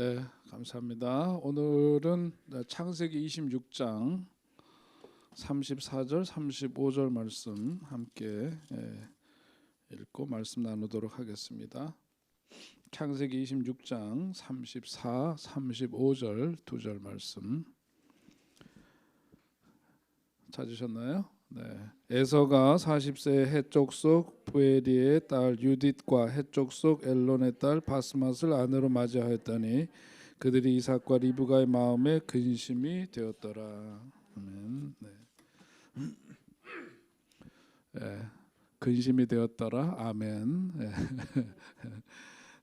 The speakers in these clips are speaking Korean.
네, 감사합니다. 오늘은 창세기 26장 34절, 35절 말씀 함께 읽고 말씀 나누도록 하겠습니다. 창세기 26장 34, 35절 두 절 말씀 찾으셨나요? 네. 에서가 40세에 해쪽 속 부에리의 딸 유딧과 해쪽 속 엘론의 딸 바스맛을 아내로 맞이하였더니 그들이 이삭과 리브가의 마음에 근심이 되었더라. 아멘. 네. 네. 근심이 되었더라. 아멘. 네.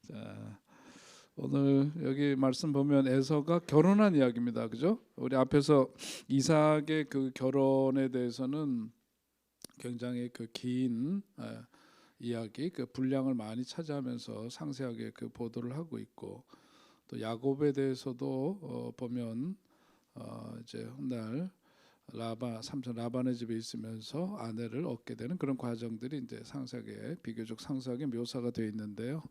자, 오늘 여기 말씀 보면 에서가 결혼한 이야기입니다. 그죠? 우리 앞에서 이삭의 그 결혼에 대해서는 굉장히 그 긴 이야기, 그 분량을 많이 차지하면서 상세하게 그 보도를 하고 있고, 또 야곱에 대해서도 보면 이제 훗날 삼촌 라반의 집에 있으면서 아내를 얻게 되는 그런 과정들이 이제 상세하게 비교적 상세하게 묘사가 되어 있는데요.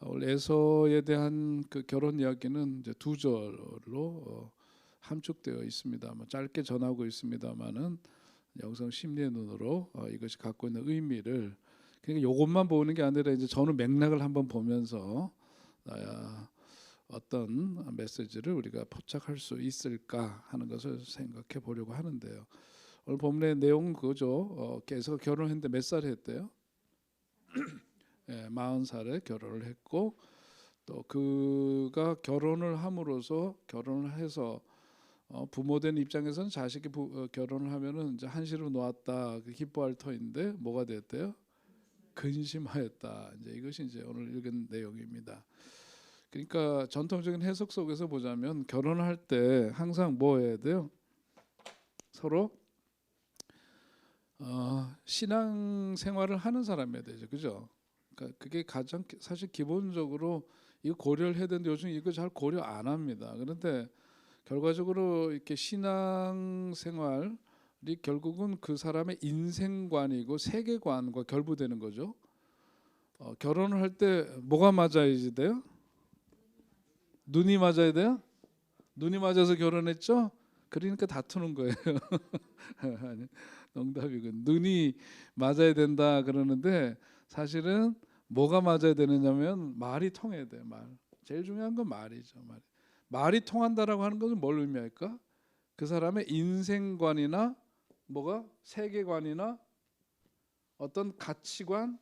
오늘 에서에 대한 그 결혼 이야기는 이제 두 절로 함축되어 있습니다. 짧게 전하고 있습니다만은 영성 심리의 눈으로 이것이 갖고 있는 의미를, 그러니까 이것만 보는 게 아니라 이제 저는 맥락을 한번 보면서 어떤 메시지를 우리가 포착할 수 있을까 하는 것을 생각해 보려고 하는데요. 오늘 본문의 내용은 그거죠. 에서가 결혼했는데 몇 살에 했대요? 40살에 결혼을 했고, 또 그가 결혼을 함으로써 결혼을 해서 부모된 입장에서는 자식이 결혼을 하면은 이제 한시로 놓았다 기뻐할 터인데 뭐가 됐대요? 근심하였다. 이제 이것이 이제 오늘 읽은 내용입니다. 그러니까 전통적인 해석 속에서 보자면 결혼할 때 항상 뭐 해야 돼요? 서로 신앙 생활을 하는 사람이어야 되죠, 그죠? 그러니까 그게 가장 사실 기본적으로 이거 고려를 해야 되는데 요즘 이거 잘 고려 안 합니다. 그런데 결과적으로 이렇게 신앙 생활이 결국은 그 사람의 인생관이고 세계관과 결부되는 거죠. 결혼을 할 때 뭐가 맞아야지 돼요? 눈이 맞아야 돼요? 눈이 맞아서 결혼했죠? 그러니까 다투는 거예요. 아니, 농담이고 눈이 맞아야 된다 그러는데 사실은 뭐가 맞아야 되느냐면 말이 통해야 돼요. 말. 제일 중요한 건 말이죠. 말이 통한다라고 하는 것은 뭘 의미할까? 그 사람의 인생관이나 뭐가 세계관이나 어떤 가치관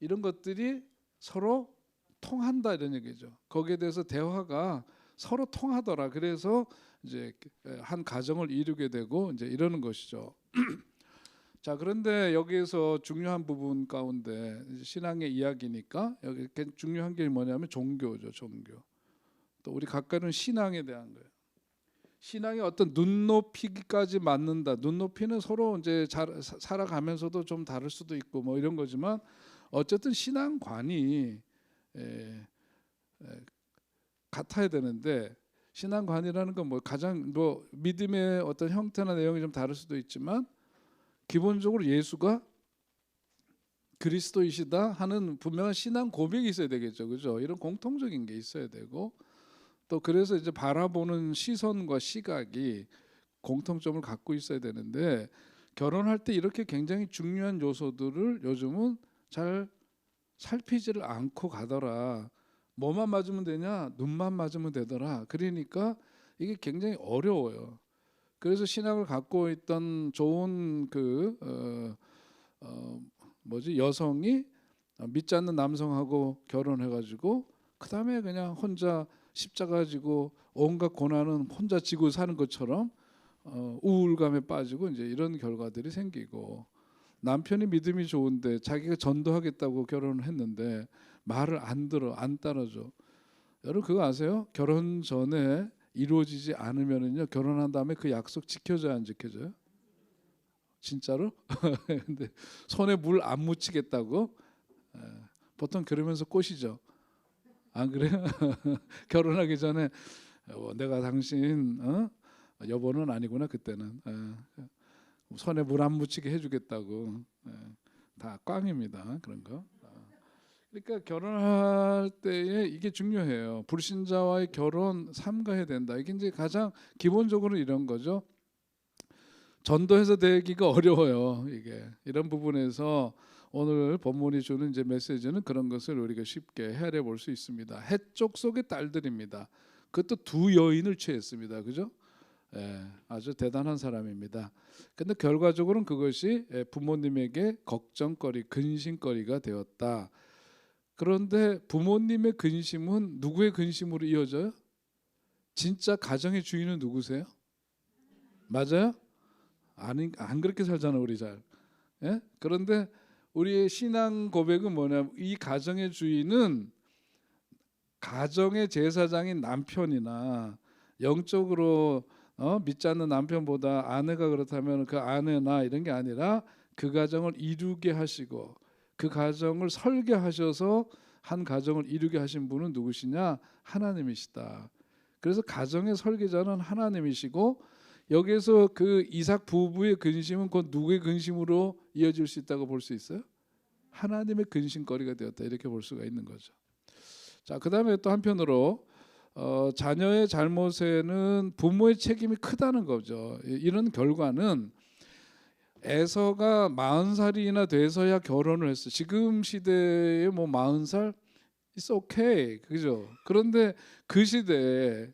이런 것들이 서로 통한다 이런 얘기죠. 거기에 대해서 대화가 서로 통하더라. 그래서 이제 한 가정을 이루게 되고 이제 이러는 것이죠. 자, 그런데 여기에서 중요한 부분 가운데 신앙의 이야기니까 여기 중요한 게 뭐냐면 종교죠. 종교. 또 우리 각각은 신앙에 대한 거예요. 신앙의 어떤 눈높이까지 맞는다. 눈높이는 서로 이제 살아가면서도 좀 다를 수도 있고 뭐 이런 거지만 어쨌든 신앙관이 같아야 되는데, 신앙관이라는 건 뭐 가장 뭐 믿음의 어떤 형태나 내용이 좀 다를 수도 있지만 기본적으로 예수가 그리스도이시다 하는 분명한 신앙 고백이 있어야 되겠죠, 그죠? 이런 공통적인 게 있어야 되고, 또 그래서 이제 바라보는 시선과 시각이 공통점을 갖고 있어야 되는데 결혼할 때 이렇게 굉장히 중요한 요소들을 요즘은 잘 살피지를 않고 가더라. 뭐만 맞으면 되냐? 눈만 맞으면 되더라. 그러니까 이게 굉장히 어려워요. 그래서 신앙을 갖고 있던 좋은 여성이 믿지 않는 남성하고 결혼해가지고 그 다음에 그냥 혼자 십자가 지고 온갖 고난은 혼자 지고 사는 것처럼 우울감에 빠지고 이제 이런 결과들이 생기고, 남편이 믿음이 좋은데 자기가 전도하겠다고 결혼을 했는데 말을 안 들어, 안 따라줘. 여러분 그거 아세요? 결혼 전에 이루어지지 않으면은요 결혼한 다음에 그 약속 지켜져야 안 지켜져요? 진짜로? 근데 손에 물 안 묻히겠다고? 보통 그러면서 꼬시죠. 안 그래요? 결혼하기 전에 내가 당신 여보는 아니구나 그때는 손에 물 안 묻히게 해주겠다고. 다 꽝입니다 그런 거. 그러니까 결혼할 때에 이게 중요해요. 불신자와의 결혼 삼가해야 된다. 이게 이제 가장 기본적으로 이런 거죠. 전도해서 되기가 어려워요. 이게 이런 부분에서 오늘 본문이 주는 이제 메시지는 그런 것을 우리가 쉽게 헤아려 볼 수 있습니다. 해쪽 속의 딸들입니다. 그것도 두 여인을 취했습니다. 그죠? 예, 아주 대단한 사람입니다. 근데 결과적으로는 그것이 부모님에게 걱정거리, 근심거리가 되었다. 그런데 부모님의 근심은 누구의 근심으로 이어져요? 진짜 가정의 주인은 누구세요? 맞아요? 아니, 안 그렇게 살잖아 우리 잘. 예? 그런데 우리의 신앙 고백은 뭐냐? 이 가정의 주인은 가정의 제사장인 남편이나 영적으로 믿지 않는 남편보다 아내가 그렇다면 그 아내나 이런 게 아니라 그 가정을 이루게 하시고 그 가정을 설계하셔서 한 가정을 이루게 하신 분은 누구시냐? 하나님이시다. 그래서 가정의 설계자는 하나님이시고 여기에서 그 이삭 부부의 근심은 곧 누구의 근심으로 이어질 수 있다고 볼 수 있어요? 하나님의 근심거리가 되었다 이렇게 볼 수가 있는 거죠. 자, 그다음에 또 한편으로 자녀의 잘못에는 부모의 책임이 크다는 거죠. 이런 결과는 에서가 40살이나 돼서야 결혼을 했어. 지금 시대에 뭐 40살 it's okay. 그죠? 그런데 그 시대에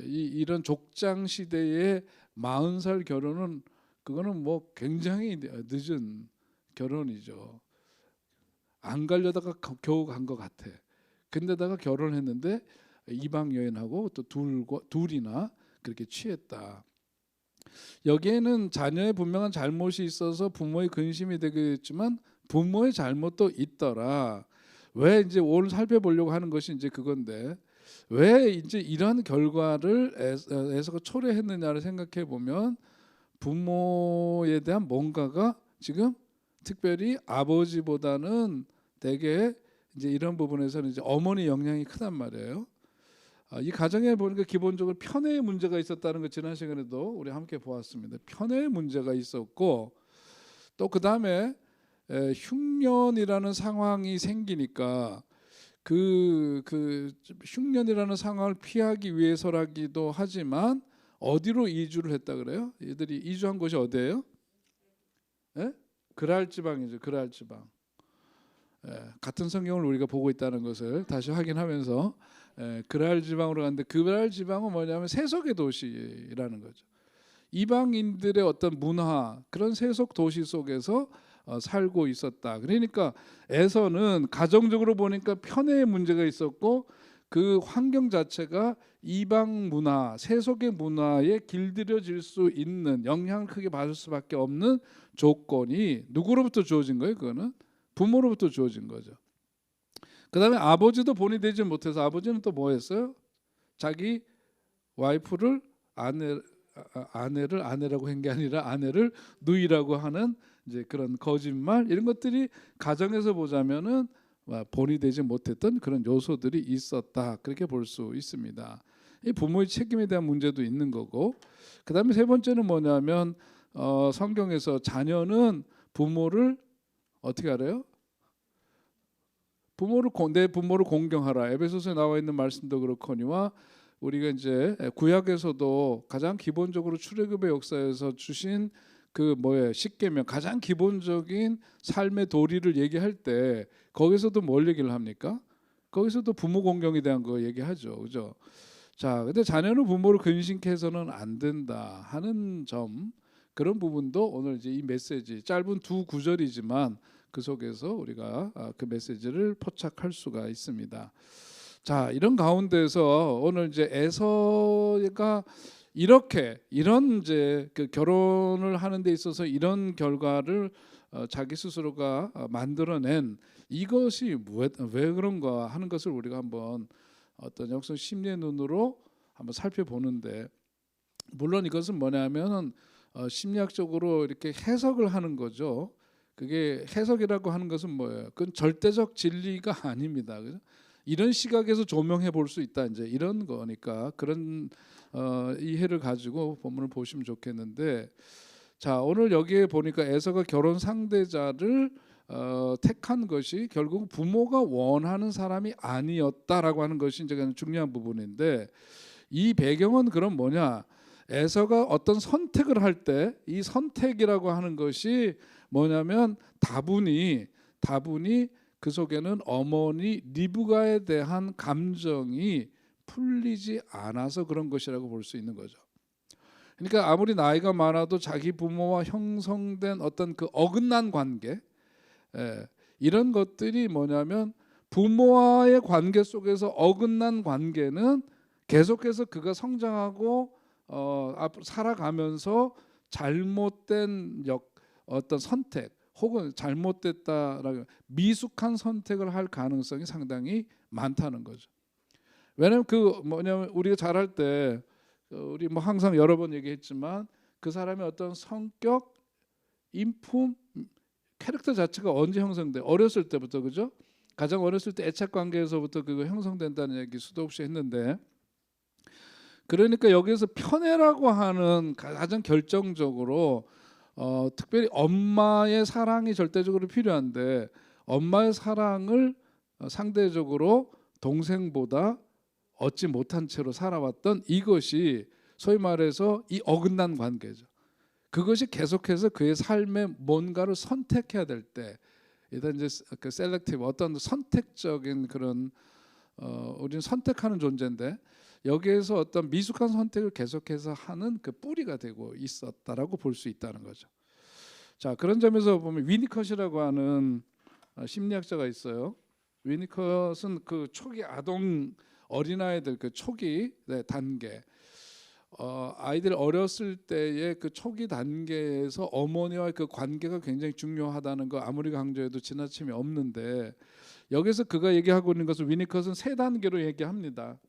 이런 족장 시대에 40살 결혼은 그거는 뭐 굉장히 늦은 결혼이죠. 안 가려다가 겨우 간 것 같아. 근데다가 결혼했는데 이방 여인하고 또 둘이나 그렇게 취했다. 여기에는 자녀의 분명한 잘못이 있어서 부모의 근심이 되겠지만 부모의 잘못도 있더라. 왜 이제 오늘 살펴보려고 하는 것이 이제 그건데 왜 이제 이런 결과를 에서가 초래했느냐를 생각해 보면 부모에 대한 뭔가가 지금 특별히 아버지보다는 대개 이제 이런 부분에서는 이제 어머니 영향이 크단 말이에요. 이 가정에 보니까 기본적으로 편애의 문제가 있었다는 거 지난 시간에도 우리 함께 보았습니다. 편애의 문제가 있었고 또 그 다음에 흉년이라는 상황이 생기니까 그 흉년이라는 상황을 피하기 위해서라기도 하지만 어디로 이주를 했다 그래요? 얘들이 이주한 곳이 어디예요? 예? 그랄 지방이죠. 그랄 지방. 같은 성경을 우리가 보고 있다는 것을 다시 확인하면서 그랄 지방으로 갔는데 그랄 지방은 뭐냐면 세속의 도시라는 거죠. 이방인들의 어떤 문화 그런 세속 도시 속에서 살고 있었다. 그러니까 에서는 가정적으로 보니까 편애의 문제가 있었고 그 환경 자체가 이방 문화, 세속의 문화에 길들여질 수 있는 영향을 크게 받을 수밖에 없는 조건이 누구로부터 주어진 거예요? 그거는 부모로부터 주어진 거죠. 그 다음에 아버지도 본이 되지 못해서 아버지는 또 뭐 했어요? 자기 와이프를 아내를 아내라고 한 게 아니라 아내를 누이라고 하는 이제 그런 거짓말 이런 것들이 가정에서 보자면은 본이 되지 못했던 그런 요소들이 있었다 그렇게 볼 수 있습니다. 이 부모의 책임에 대한 문제도 있는 거고 그 다음에 세 번째는 뭐냐면 성경에서 자녀는 부모를 어떻게 알아요? 내 부모를 공경하라. 에베소서에 나와 있는 말씀도 그렇거니와 우리가 이제 구약에서도 가장 기본적으로 출애굽의 역사에서 주신 그 뭐에 십계명 가장 기본적인 삶의 도리를 얘기할 때 거기서도 뭘 얘기를 합니까? 거기서도 부모 공경에 대한 거 얘기하죠, 그죠? 자, 근데 자녀는 부모를 근심케 해서는 안 된다 하는 점 그런 부분도 오늘 이제 이 메시지 짧은 두 구절이지만 그 속에서 우리가 그 메시지를 포착할 수가 있습니다. 자, 이런 가운데서 오늘 이제 에서가 이런 이제 그 결혼을 하는 데 있어서 이런 결과를 자기 스스로가 만들어낸 이것이 왜 그런가 하는 것을 우리가 한번 어떤 역사 심리의 눈으로 한번 살펴보는데 물론 이것은 뭐냐면 심리학적으로 이렇게 해석을 하는 거죠. 그게 해석이라고 하는 것은 뭐예요? 그건 절대적 진리가 아닙니다. 그죠? 이런 시각에서 조명해 볼 수 있다. 이제 이런 거니까 그런 이해를 가지고 본문을 보시면 좋겠는데 자 오늘 여기에 보니까 에서가 결혼 상대자를 택한 것이 결국 부모가 원하는 사람이 아니었다라고 하는 것이 이제 가장 중요한 부분인데, 이 배경은 그럼 뭐냐? 에서가 어떤 선택을 할 때 이 선택이라고 하는 것이 뭐냐면 다분히 그 속에는 어머니 리브가에 대한 감정이 풀리지 않아서 그런 것이라고 볼 수 있는 거죠. 그러니까 아무리 나이가 많아도 자기 부모와 형성된 어떤 그 어긋난 관계, 이런 것들이 뭐냐면 부모와의 관계 속에서 어긋난 관계는 계속해서 그가 성장하고 앞으로 살아가면서 잘못된 어떤 선택 혹은 잘못됐다라고 미숙한 선택을 할 가능성이 상당히 많다는 거죠. 왜냐하면 그 뭐냐면 우리가 잘할 때 우리 뭐 항상 여러 번 얘기했지만 그 사람의 어떤 성격, 인품, 캐릭터 자체가 언제 형성돼? 어렸을 때부터, 그죠? 가장 어렸을 때 애착 관계에서부터 그거 형성된다는 얘기 수도 없이 했는데, 그러니까 여기에서 편애라고 하는 가장 결정적으로 특별히 엄마의 사랑이 절대적으로 필요한데, 엄마의 사랑을 상대적으로 동생보다 얻지 못한 채로 살아왔던 이것이 소위 말해서 이 어긋난 관계죠. 그것이 계속해서 그의 삶에 뭔가를 선택해야 될 때, 일단 이제 그 셀렉티브 어떤 선택적인 그런 우리는 선택하는 존재인데, 여기에서 어떤 미숙한 선택을 계속해서 하는 그 뿌리가 되고 있었다라고 볼 수 있다는 거죠. 자, 그런 점에서 보면 위니컷이라고 하는 심리학자가 있어요. 위니컷은 그 초기 아동 어린아이들 그 초기 단계, 아이들 어렸을 때의 그 초기 단계에서 어머니와의 그 관계가 굉장히 중요하다는 거 아무리 강조해도 지나침이 없는데, 여기서 그가 얘기하고 있는 것은 위니컷은 세 단계로 얘기합니다.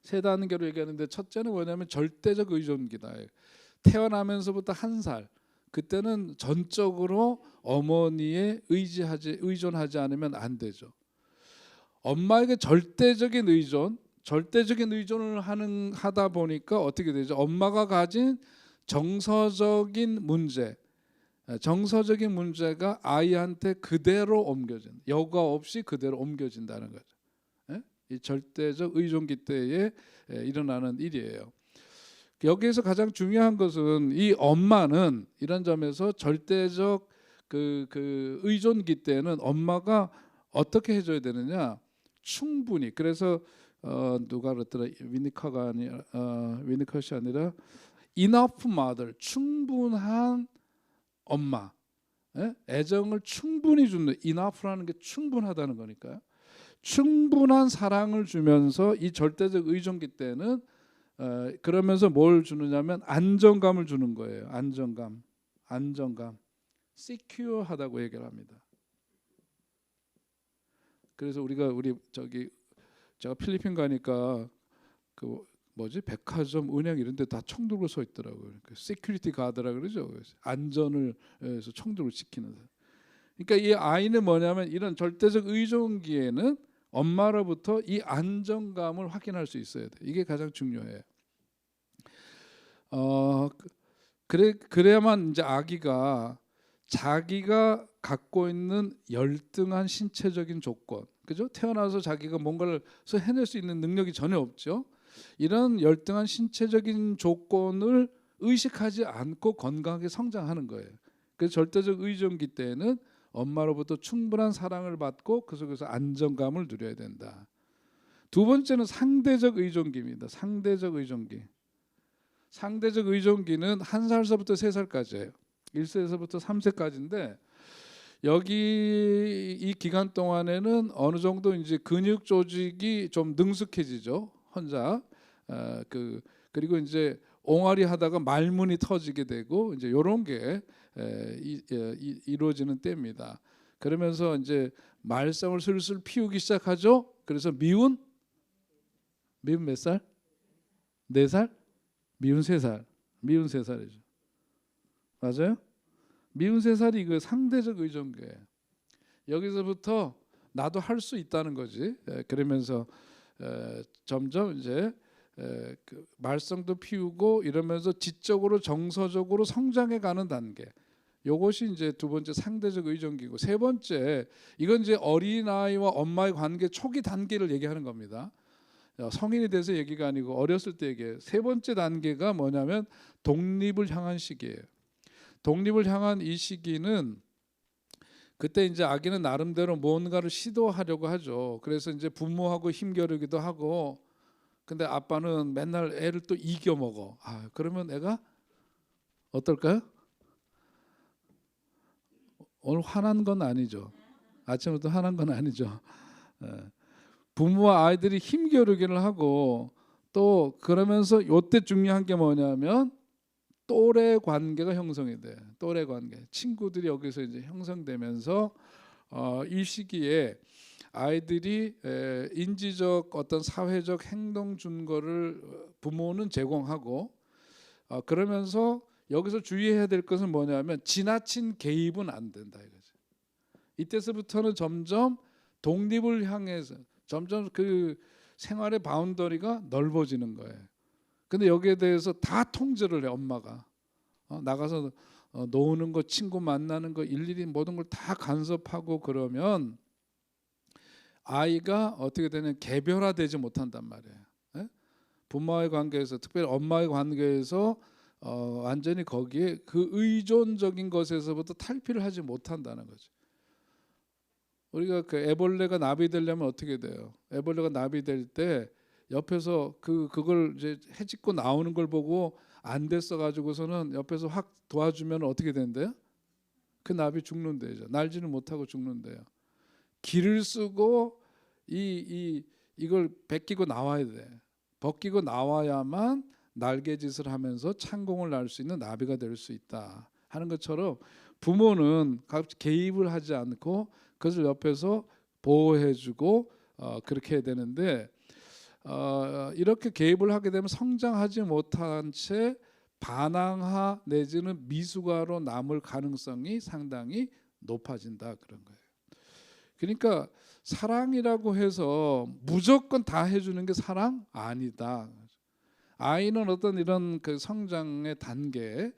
세 단계로 얘기하는데, 첫째는 뭐냐면 절대적 의존기다. 태어나면서부터 한 살, 그때는 전적으로 어머니에 의존하지 않으면 안 되죠. 엄마에게 절대적인 의존을 하다 보니까 어떻게 되죠? 엄마가 가진 정서적인 문제가 아이한테 그대로 옮겨진, 여과 없이 그대로 옮겨진다는 거죠. 이 절대적 의존기 때에 일어나는 일이에요. 여기에서 가장 중요한 것은 이 엄마는 이런 점에서 절대적 그 의존기 때는 엄마가 어떻게 해줘야 되느냐? 충분히. 그래서 누가 그랬더라? 위니컷이 아니라 enough mother, 충분한 엄마, 애정을 충분히 주는, enough라는 게 충분하다는 거니까요. 충분한 사랑을 주면서 이 절대적 의존기 때는 그러면서 뭘 주느냐면 안정감을 주는 거예요. 안정감, secure하다고 얘기를 합니다. 그래서 우리 제가 필리핀 가니까 그 백화점, 은행 이런 데 다 총 들고 서 있더라고요. 시큐리티 가드라 그러죠. 안전을 해서 총 들고 지키는. 그러니까 이 아이는 뭐냐면 이런 절대적 의존기에는 엄마로부터 이 안정감을 확인할 수 있어야 돼. 이게 가장 중요해요. 그래야만 이제 아기가 자기가 갖고 있는 열등한 신체적인 조건, 그죠? 태어나서 자기가 뭔가를 해낼 수 있는 능력이 전혀 없죠. 이런 열등한 신체적인 조건을 의식하지 않고 건강하게 성장하는 거예요. 그래서 절대적 의존기 때는 엄마로부터 충분한 사랑을 받고 그 속에서 안정감을 누려야 된다. 두 번째는 상대적 의존기입니다. 상대적 의존기는 1살서부터 3살까지예요. 1세에서부터 3세까지인데, 여기 이 기간 동안에는 어느 정도 이제 근육 조직이 좀 능숙해지죠. 혼자 그리고 이제 옹알이 하다가 말문이 터지게 되고 이제 이런 게 이루어지는 때입니다. 그러면서 이제 말썽을 슬슬 피우기 시작하죠. 그래서 미운 몇 살? 4살? 미운 3살이죠. 맞아요? 미운 3살이 그 상대적 의존계예요. 여기서부터 나도 할 수 있다는 거지. 그러면서 점점 이제 말썽도 피우고 이러면서 지적으로 정서적으로 성장해 가는 단계. 요것이 이제 두 번째 상대적 의존기고, 세 번째 이건 이제 어린아이와 엄마의 관계 초기 단계를 얘기하는 겁니다. 성인이 돼서 얘기가 아니고 어렸을 때 얘기해요. 세 번째 단계가 뭐냐면 독립을 향한 시기예요. 독립을 향한 이 시기는 그때 이제 아기는 나름대로 뭔가를 시도하려고 하죠. 그래서 이제 부모하고 힘겨루기도 하고, 근데 아빠는 맨날 애를 또 이겨 먹어. 그러면 애가 어떨까요? 오늘 화난 건 아니죠. 아침부터 화난 건 아니죠. 부모와 아이들이 힘겨루기를 하고, 또 그러면서 요때 중요한 게 뭐냐면 또래 관계가 형성이 돼. 또래 관계. 친구들이 여기서 이제 형성되면서 이 시기에 아이들이 인지적 어떤 사회적 행동 준거를 부모는 제공하고, 그러면서 여기서 주의해야 될 것은 뭐냐면 지나친 개입은 안 된다 이거죠. 이때서부터는 점점 독립을 향해서 점점 그 생활의 바운더리가 넓어지는 거예요. 근데 여기에 대해서 다 통제를 해. 엄마가 나가서 노는 거, 친구 만나는 거 일일이 모든 걸 다 간섭하고, 그러면 아이가 어떻게 되냐면 개별화되지 못한단 말이에요. 부모와의 관계에서, 특별히 엄마의 관계에서 완전히 거기에 그 의존적인 것에서부터 탈피를 하지 못한다는 거죠. 우리가 그 애벌레가 나비 되려면 어떻게 돼요? 애벌레가 나비 될 때 옆에서 그걸 이제 해집고 나오는 걸 보고 안 됐어 가지고서는 옆에서 확 도와주면 어떻게 된대요? 그 나비 죽는데요. 날지는 못하고 죽는데요. 기를 쓰고 이걸 벗기고 나와야 돼. 벗기고 나와야만 날개짓을 하면서 창공을 날 수 있는 나비가 될 수 있다 하는 것처럼, 부모는 개입을 하지 않고 그것을 옆에서 보호해주고 그렇게 해야 되는데, 이렇게 개입을 하게 되면 성장하지 못한 채 반항하 내지는 미숙아로 남을 가능성이 상당히 높아진다 그런 거예요. 그러니까 사랑이라고 해서 무조건 다 해주는 게 사랑 아니다. 아이는 어떤 이런 그 성장의 단계,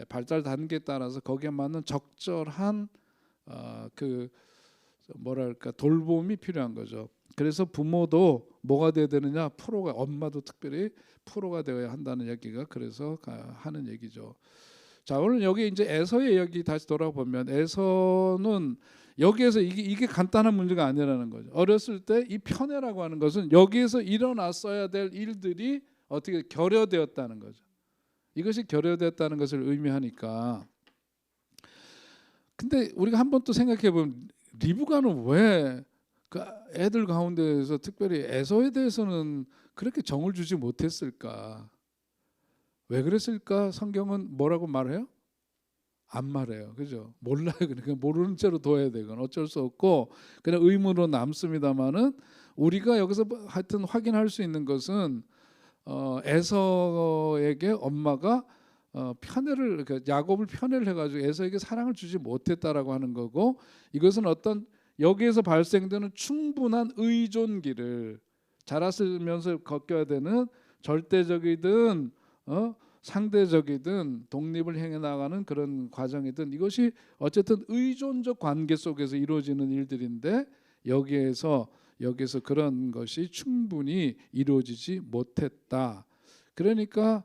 발달 단계에 따라서 거기에 맞는 적절한 그 뭐랄까 돌봄이 필요한 거죠. 그래서 부모도 뭐가 되어야 되느냐, 프로가, 엄마도 특별히 프로가 되어야 한다는 얘기가 그래서 하는 얘기죠. 자, 오늘 여기 이제 에서의 이야기 다시 돌아보면, 에서는 여기에서 이게 간단한 문제가 아니라는 거죠. 어렸을 때 이 편애라고 하는 것은 여기에서 일어났어야 될 일들이 어떻게 결여되었다는 거죠. 이것이 결여되었다는 것을 의미하니까. 근데 우리가 한번 또 생각해 보면 리브가는 왜 그 애들 가운데에서 특별히 에서에 대해서는 그렇게 정을 주지 못했을까? 왜 그랬을까? 성경은 뭐라고 말해요? 안 말해요. 그죠? 몰라요. 그러니까 모르는 채로 둬야 되건 어쩔 수 없고 그냥 의문으로 남습니다만은, 우리가 여기서 하여튼 확인할 수 있는 것은 에서에게 엄마가 편애를, 그러니까 야곱을 편애를 해가지고 에서에게 사랑을 주지 못했다라고 하는 거고, 이것은 어떤 여기에서 발생되는 충분한 의존기를 자랐으면서 겪어야 되는, 절대적이든 상대적이든 독립을 행해 나가는 그런 과정이든, 이것이 어쨌든 의존적 관계 속에서 이루어지는 일들인데, 여기에서 그런 것이 충분히 이루어지지 못했다. 그러니까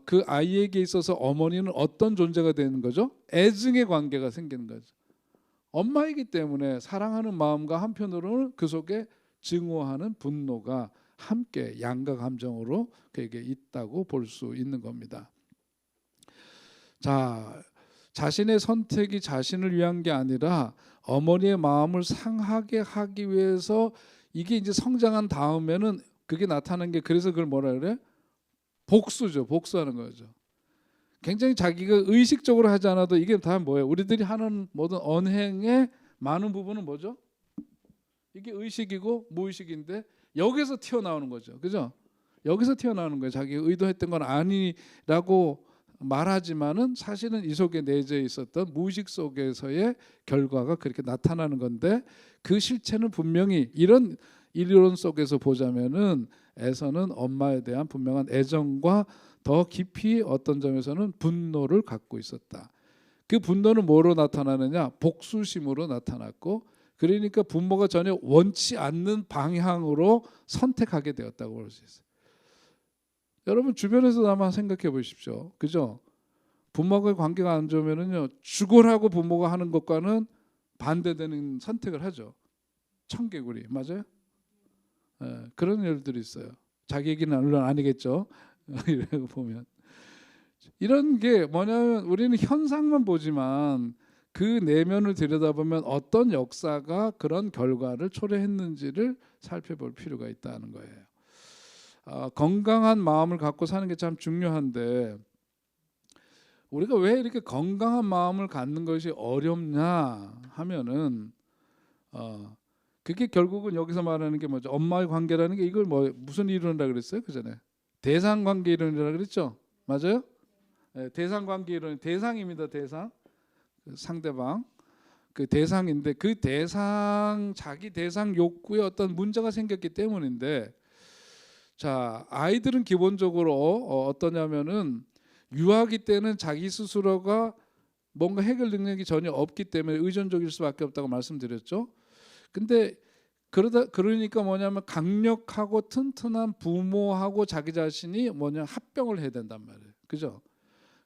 그 아이에게 있어서 어머니는 어떤 존재가 되는 거죠? 애증의 관계가 생기는 거죠. 엄마이기 때문에 사랑하는 마음과 한편으로는 그 속에 증오하는 분노가 함께 양가 감정으로 그에게 있다고 볼 수 있는 겁니다. 자, 자신의 선택이 자신을 위한 게 아니라 어머니의 마음을 상하게 하기 위해서, 이게 이제 성장한 다음에는 그게 나타나는 게, 그래서 그걸 뭐라 그래? 복수죠. 복수하는 거죠. 굉장히 자기가 의식적으로 하지 않아도 이게 다 뭐예요? 우리들이 하는 모든 언행의 많은 부분은 뭐죠? 이게 의식이고 무의식인데 여기서 튀어나오는 거죠. 그죠? 여기서 튀어나오는 거예요. 자기가 의도했던 건 아니라고 말하지만은 사실은 이 속에 내재해 있었던 무의식 속에서의 결과가 그렇게 나타나는 건데, 그 실체는 분명히 이런 이론 속에서 보자면은 에서는 엄마에 대한 분명한 애정과 더 깊이 어떤 점에서는 분노를 갖고 있었다. 그 분노는 뭐로 나타나느냐? 복수심으로 나타났고, 그러니까 부모가 전혀 원치 않는 방향으로 선택하게 되었다고 볼 수 있어요. 여러분 주변에서 한번 생각해 보십시오. 그죠? 부모와의 관계가 안 좋으면은요, 죽으라고 부모가 하는 것과는 반대되는 선택을 하죠. 청개구리 맞아요? 그런 일들이 있어요. 자기 얘기는 물론 아니겠죠. 이렇게 보면 이런 게 뭐냐면 우리는 현상만 보지만 그 내면을 들여다보면 어떤 역사가 그런 결과를 초래했는지를 살펴볼 필요가 있다는 거예요. 건강한 마음을 갖고 사는 게 참 중요한데 우리가 왜 이렇게 건강한 마음을 갖는 것이 어렵냐 하면은 그게 결국은 여기서 말하는 게 뭐죠? 엄마의 관계라는 게 이걸 뭐 무슨 이론이라 그랬어요? 그 전에 대상 관계 이론이라 그랬죠? 맞아요? 네, 대상 관계 이론 대상입니다. 대상 상대방 그 대상인데 그 대상 자기 대상 욕구에 어떤 문제가 생겼기 때문인데 자 아이들은 기본적으로 어떠냐면은 유아기 때는 자기 스스로가 뭔가 해결 능력이 전혀 없기 때문에 의존적일 수밖에 없다고 말씀드렸죠. 근데 그러니까 뭐냐면 강력하고 튼튼한 부모하고 자기 자신이 뭐냐 합병을 해야 된단 말이에요. 그죠?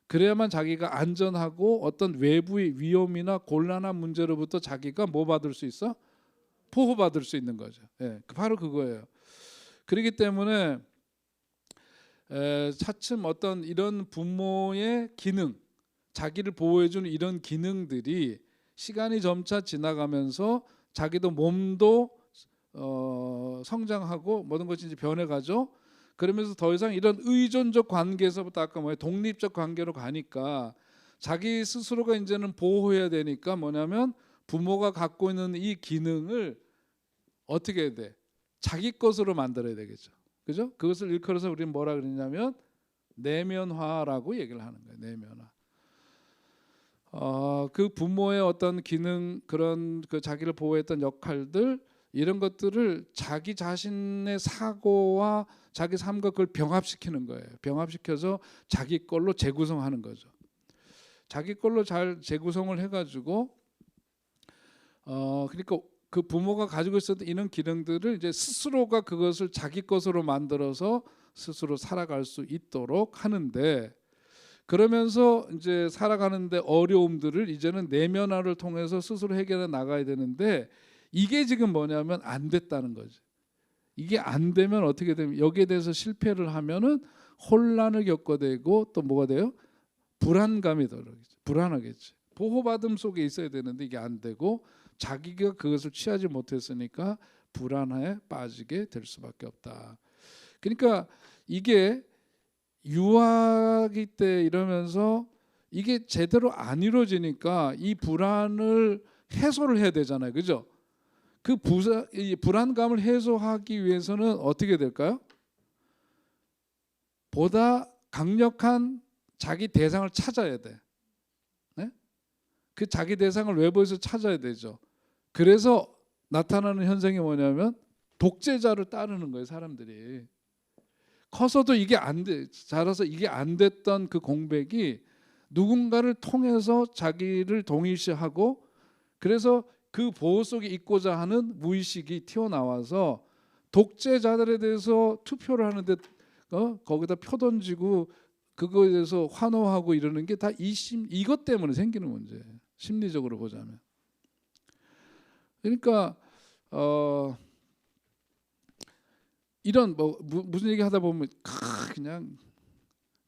그래야만 자기가 안전하고 어떤 외부의 위험이나 곤란한 문제로부터 자기가 뭐 받을 수 있어? 보호받을 수 있는 거죠. 예, 바로 그거예요. 그렇기 때문에 차츰 어떤 이런 부모의 기능, 자기를 보호해주는 이런 기능들이 시간이 점차 지나가면서 자기도 몸도 성장하고 모든 것이 이제 변해가죠. 그러면서 더 이상 이런 의존적 관계에서부터 아까 뭐야 독립적 관계로 가니까 자기 스스로가 이제는 보호해야 되니까 뭐냐면 부모가 갖고 있는 이 기능을 어떻게 해야 돼? 자기 것으로 만들어야 되겠죠. 그죠? 그것을 일컬어서 우리는 뭐라 그러냐면 내면화라고 얘기를 하는 거예요. 내면화. 그 부모의 어떤 기능 그런 그 자기를 보호했던 역할들 이런 것들을 자기 자신의 사고와 자기 삶과 그걸 병합시키는 거예요. 병합시켜서 자기 걸로 재구성하는 거죠. 자기 걸로 잘 재구성을 해가지고 그러니까 그 부모가 가지고 있었던 이런 기능들을 이제 스스로가 그것을 자기 것으로 만들어서 스스로 살아갈 수 있도록 하는데 그러면서 이제 살아가는데 어려움들을 이제는 내면화를 통해서 스스로 해결해 나가야 되는데 이게 지금 뭐냐면 안 됐다는 거죠. 이게 안 되면 어떻게 되면 여기에 대해서 실패를 하면은 혼란을 겪게 되고 또 뭐가 돼요? 불안감이 들어오겠죠. 불안하겠지. 보호받음 속에 있어야 되는데 이게 안 되고 자기가 그것을 취하지 못했으니까 불안에 빠지게 될 수밖에 없다. 그러니까 이게 유아기 때 이러면서 이게 제대로 안 이루어지니까 이 불안을 해소를 해야 되잖아요. 그죠? 이 불안감을 해소하기 위해서는 어떻게 될까요? 보다 강력한 자기 대상을 찾아야 돼. 네? 그 자기 대상을 외부에서 찾아야 되죠. 그래서 나타나는 현상이 뭐냐면 독재자를 따르는 거예요. 사람들이. 커서도 이게 안 돼. 자라서 이게 안 됐던 그 공백이 누군가를 통해서 자기를 동일시하고 그래서 그 보호 속에 있고자 하는 무의식이 튀어나와서 독재자들에 대해서 투표를 하는데 거기다 표 던지고 그거에 대해서 환호하고 이러는 게 다 이것 때문에 생기는 문제예요. 심리적으로 보자면. 그러니까 이런 뭐 무슨 얘기 하다 보면 그냥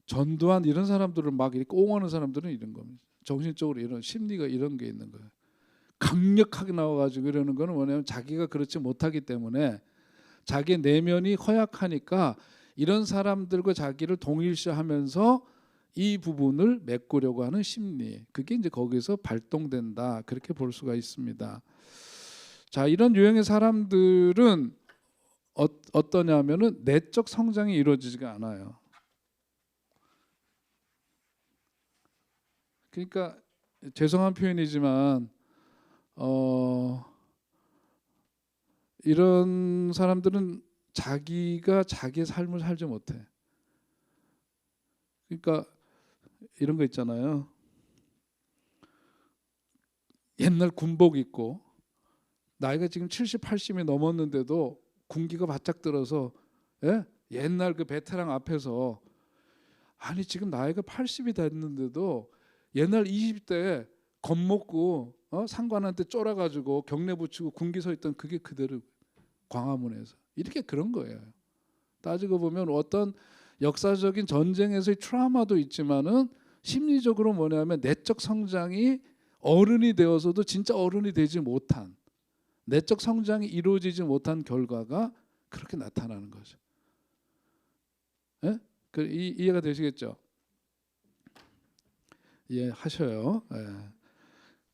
전두환 이런 사람들을 막 이렇게 옹호하는 사람들은 이런 겁니다. 정신적으로 이런 심리가 이런 게 있는 거예요. 강력하게 나와가지고 이러는 거는 뭐냐면 자기가 그렇지 못하기 때문에 자기 내면이 허약하니까 이런 사람들과 자기를 동일시하면서 이 부분을 메꾸려고 하는 심리 그게 이제 거기서 발동된다 그렇게 볼 수가 있습니다. 자 이런 유형의 사람들은 어떠냐면은 내적 성장이 이루어지지가 않아요. 그러니까 죄송한 표현이지만 이런 사람들은 자기가 자기의 삶을 살지 못해. 그러니까 이런 거 있잖아요. 옛날 군복 입고 나이가 지금 70, 80이 넘었는데도 군기가 바짝 들어서 예? 옛날 그 베테랑 앞에서 아니 지금 나이가 80이 됐는데도 옛날 20대에 겁먹고 상관한테 쫄아가지고 경례 붙이고 군기 서 있던 그게 그대로 광화문에서 이렇게 그런 거예요. 따지고 보면 어떤 역사적인 전쟁에서의 트라우마도 있지만은 심리적으로 뭐냐면 내적 성장이 어른이 되어서도 진짜 어른이 되지 못한 내적 성장이 이루어지지 못한 결과가 그렇게 나타나는 거죠. 예? 이해가 되시겠죠? 이해하셔요. 예.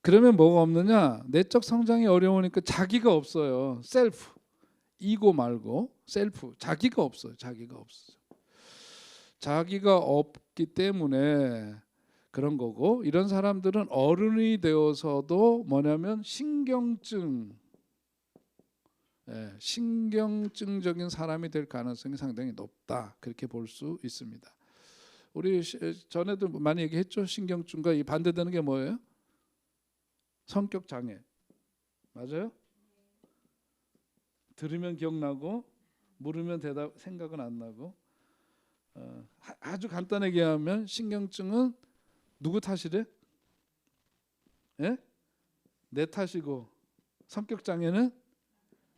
그러면 뭐가 없느냐? 내적 성장이 어려우니까 자기가 없어요. 셀프, 이고 말고 셀프, 자기가 없어요. 자기가 없어요. 자기가 없기 때문에 그런 거고 이런 사람들은 어른이 되어서도 뭐냐면 신경증적인 사람이 될 가능성이 상당히 높다. 그렇게 볼 수 있습니다. 우리 전에도 많이 얘기했죠. 신경증과 이 반대되는 게 뭐예요? 성격 장애. 맞아요? 들으면 기억나고 물으면 대답 생각은 안 나고 아주 간단하게 하면 신경증은 누구 탓이래? 예? 내 탓이고 성격 장애는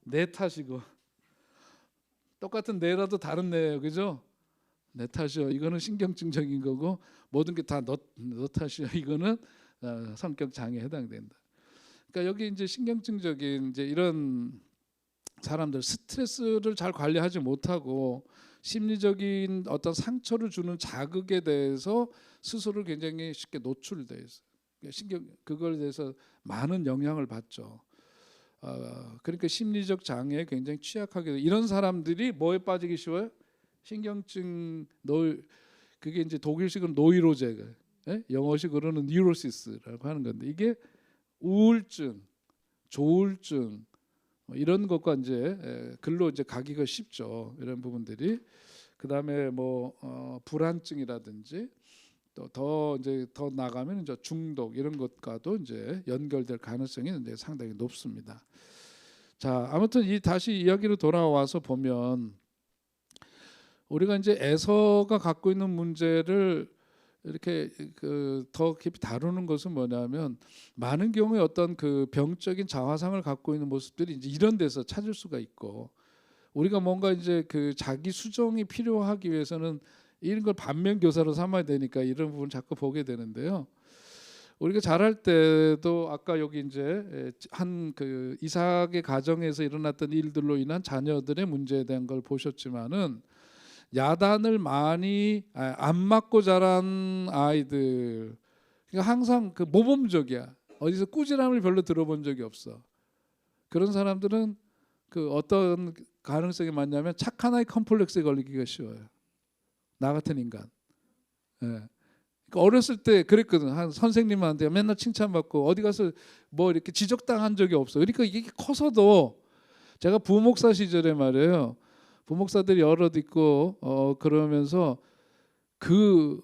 내 탓이고 똑같은 내라도 다른 내예요. 그죠? 내 탓이요. 이거는 신경증적인 거고 모든 게 다 너 탓이요. 이거는 성격 장애에 해당된다. 그러니까 여기 이제 신경증적인 이제 이런 사람들 스트레스를 잘 관리하지 못하고 심리적인 어떤 상처를 주는 자극에 대해서 스스로 굉장히 쉽게 노출돼 있어요. 그걸 대해서 많은 영향을 받죠. 그러니까 심리적 장애에 굉장히 취약하게 돼요. 이런 사람들이 뭐에 빠지기 쉬워요? 신경증 그게 이제 독일식으로 노이로제, 영어식으로는 뉴로시스라고 하는 건데 이게 우울증, 조울증 이런 것과 이제 글로 이제 가기가 쉽죠. 이런 부분들이 그다음에 뭐 불안증이라든지 또 더 나가면 이제 중독 이런 것과도 이제 연결될 가능성이 이제 상당히 높습니다. 자, 아무튼 다시 이야기로 돌아와서 보면 우리가 이제 에서가 갖고 있는 문제를 이렇게 더 깊이 다루는 것은 뭐냐면 많은 경우에 어떤 그 병적인 자화상을 갖고 있는 모습들이 이제 이런 데서 찾을 수가 있고 우리가 뭔가 이제 그 자기 수정이 필요하기 위해서는 이런 걸 반면교사로 삼아야 되니까 이런 부분 자꾸 보게 되는데요. 우리가 자랄 때도 아까 여기 이제 한 그 이삭의 가정에서 일어났던 일들로 인한 자녀들의 문제에 대한 걸 보셨지만은 야단을 많이 안 맞고 자란 아이들, 그러니까 항상 그 모범적이야. 어디서 꾸지람을 별로 들어본 적이 없어. 그런 사람들은 그 어떤 가능성이 많냐면 착한 아이 컴플렉스에 걸리기가 쉬워요. 나 같은 인간. 예. 그러니까 어렸을 때 그랬거든. 한 선생님한테 맨날 칭찬받고 어디 가서 뭐 이렇게 지적당한 적이 없어. 그러니까 이게 커서도 제가 부목사 시절에 말이에요. 부목사들이 여럿 있고 그러면서 그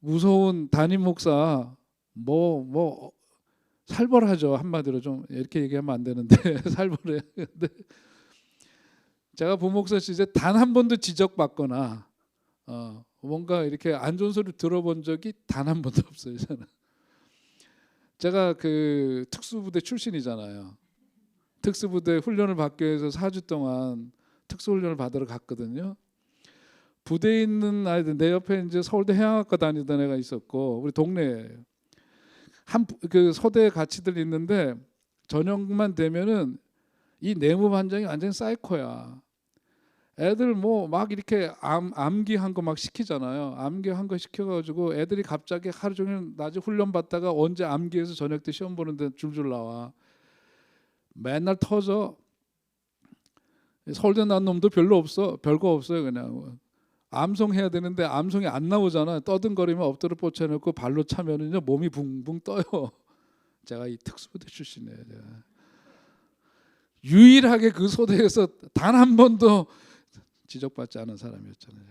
무서운 담임 목사 뭐 살벌하죠. 한마디로 좀 이렇게 얘기하면 안 되는데 살벌해. 근데 제가 부목사 시절에 단 한 번도 지적받거나 뭔가 이렇게 안 좋은 소리 들어본 적이 단 한 번도 없어요. 저는. 제가 그 특수부대 출신이잖아요. 특수부대 훈련을 받기 위해서 4주 동안 특수훈련을 받으러 갔거든요. 부대에 있는 아이들 내 옆에 이제 서울대 해양학과 다니던 애가 있었고 우리 동네에 그 소대에 같이들 있는데 저녁만 되면은 이 내무 반장이 완전 사이코야. 애들 뭐 막 이렇게 암기한 거 막 시키잖아요. 암기한 거 시켜가지고 애들이 갑자기 하루 종일 낮에 훈련 받다가 언제 암기해서 저녁 때 시험 보는데 줄줄 나와. 맨날 터져. 서울대 난 놈도 별로 없어. 별거 없어요. 그냥 암송해야 되는데 암송이 안 나오잖아. 떠든거리면 엎드려 뻗쳐놓고 발로 차면은요 몸이 붕붕 떠요. 제가 이 특수부대 출신이에요. 제가. 유일하게 그 소대에서 단 한 번도 지적받지 않은 사람이었잖아요.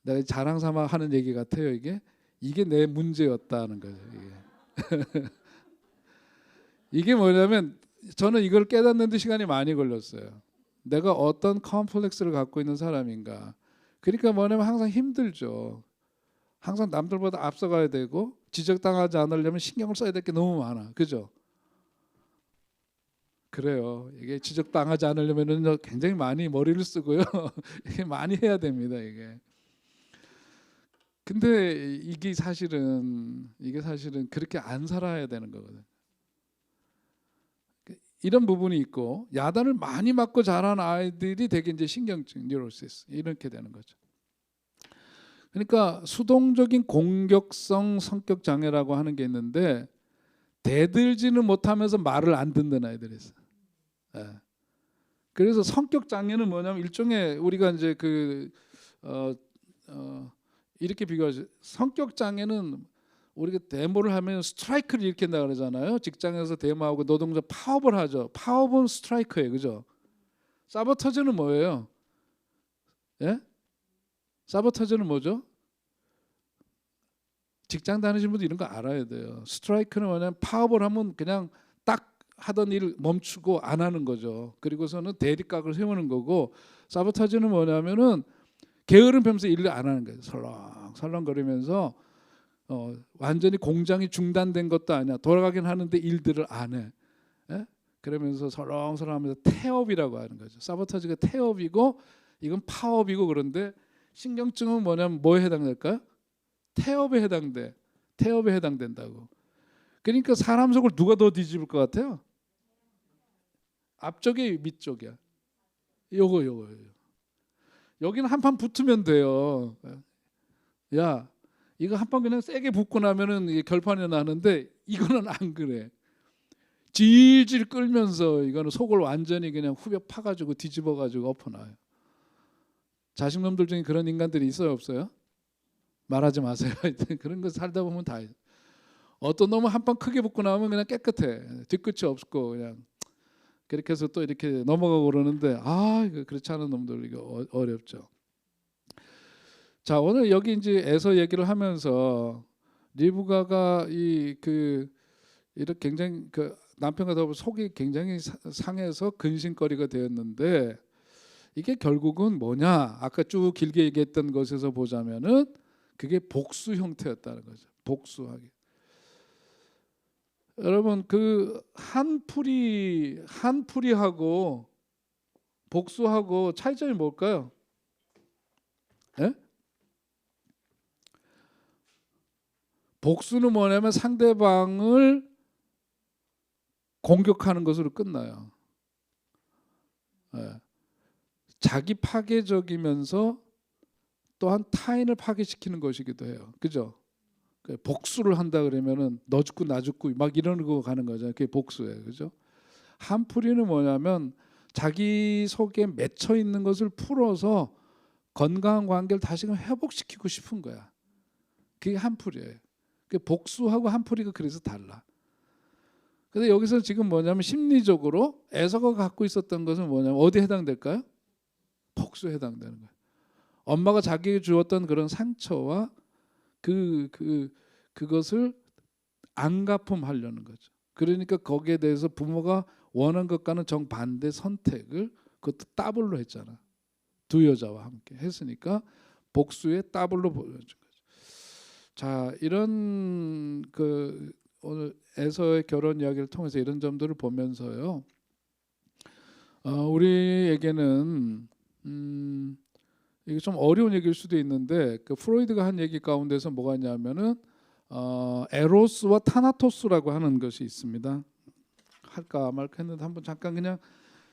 내가 자랑 삼아 하는 얘기 같아요. 이게 내 문제였다는 거죠. 이게. 이게 뭐냐면 저는 이걸 깨닫는 데 시간이 많이 걸렸어요. 내가 어떤 컴플렉스를 갖고 있는 사람인가. 그러니까 뭐냐면 항상 힘들죠. 항상 남들보다 앞서가야 되고 지적당하지 않으려면 신경을 써야 될 게 너무 많아. 그죠? 그래요. 이게 지적당하지 않으려면은 굉장히 많이 머리를 쓰고요. 이게 많이 해야 됩니다. 이게. 근데 이게 사실은 그렇게 안 살아야 되는 거거든. 이런 부분이 있고 야단을 많이 맞고 자란 아이들이 되게 이제 신경증 뉴로시스 이렇게 되는 거죠. 그러니까 수동적인 공격성 성격 장애라고 하는 게 있는데 대들지는 못하면서 말을 안 듣는 아이들이 있어요. 예. 그래서 성격 장애는 뭐냐면 일종의 우리가 이제 어, 이렇게 비교하죠. 성격 장애는 우리가 데모를 하면 스트라이크를 일으킨다 그러잖아요. 직장에서 데모하고 노동자 파업을 하죠. 파업은 스트라이크예요, 그죠? 사보타주는 뭐예요? 예? 사보타주는 뭐죠? 직장 다니시는 분들 이런 거 알아야 돼요. 스트라이크는 뭐냐면 파업을 하면 그냥 딱 하던 일 멈추고 안 하는 거죠. 그리고서는 대립각을 세우는 거고, 사보타주는 뭐냐면은 게으름 피면서 일을 안 하는 거예요. 설렁설렁거리면서 완전히 공장이 중단된 것도 아니야. 돌아가긴 하는데 일들을 안 해. 예? 그러면서 설렁설렁하면서 태업이라고 하는 거죠. 사보타주가 태업이고 이건 파업이고. 그런데 신경증은 뭐냐면 뭐에 해당될까요? 태업에 해당돼. 태업에 해당된다고. 그러니까 사람 속을 누가 더 뒤집을 것 같아요? 앞쪽이 밑쪽이야. 요거. 여기는 한 판 붙으면 돼요. 야, 이거 한 판 그냥 세게 붙고 나면은 이게 결판이 나는데 이거는 안 그래. 질질 끌면서 이거는 속을 완전히 그냥 후벼 파가지고 뒤집어가지고 엎어놔요. 자식놈들 중에 그런 인간들이 있어요, 없어요? 말하지 마세요. 그런 거 살다 보면 다 있어요. 어떤 놈은 한 판 크게 붙고 나오면 그냥 깨끗해. 뒤끝이 없고 그냥 그렇게 해서 또 이렇게 넘어가고 그러는데 이거 그렇지 않은 놈들 이거 어렵죠. 자, 오늘 여기 이제 에서 얘기를 하면서 리브가가 이렇게 굉장히 남편과 더불어 속이 굉장히 상해서 근심거리가 되었는데 이게 결국은 뭐냐? 아까 쭉 길게 얘기했던 것에서 보자면은 그게 복수 형태였다는 거죠. 복수하기. 여러분 한풀이하고 복수하고 차이점이 뭘까요? 예? 복수는 뭐냐면 상대방을 공격하는 것으로 끝나요. 예. 자기 파괴적이면서 또한 타인을 파괴시키는 것이기도 해요. 그죠? 복수를 한다 그러면은 너 죽고 나 죽고 막 이러는 거 가는 거죠. 그게 복수예요. 그죠? 한풀이는 뭐냐면 자기 속에 맺혀 있는 것을 풀어서 건강한 관계를 다시금 회복시키고 싶은 거야. 그게 한풀이에요. 복수하고 한풀이가 그래서 달라. 근데 여기서 지금 뭐냐면 심리적으로 에서가 갖고 있었던 것은 뭐냐면 어디에 해당될까요? 복수에 해당되는 거예요. 엄마가 자기에게 주었던 그런 상처와 그것을 안갚음하려는 거죠. 그러니까 거기에 대해서 부모가 원한 것과는 정반대 선택을 그것도 더블로 했잖아. 두 여자와 함께 했으니까 복수의 더블로 보여준 거죠. 자, 이런 오늘 에서의 결혼 이야기를 통해서 이런 점들을 보면서요. 우리에게는 이게 좀 어려운 얘기일 수도 있는데 프로이드가 한 얘기 가운데서 뭐가 있냐면은 에로스와 타나토스라고 하는 것이 있습니다. 할까 말까 했는데 한번 잠깐 그냥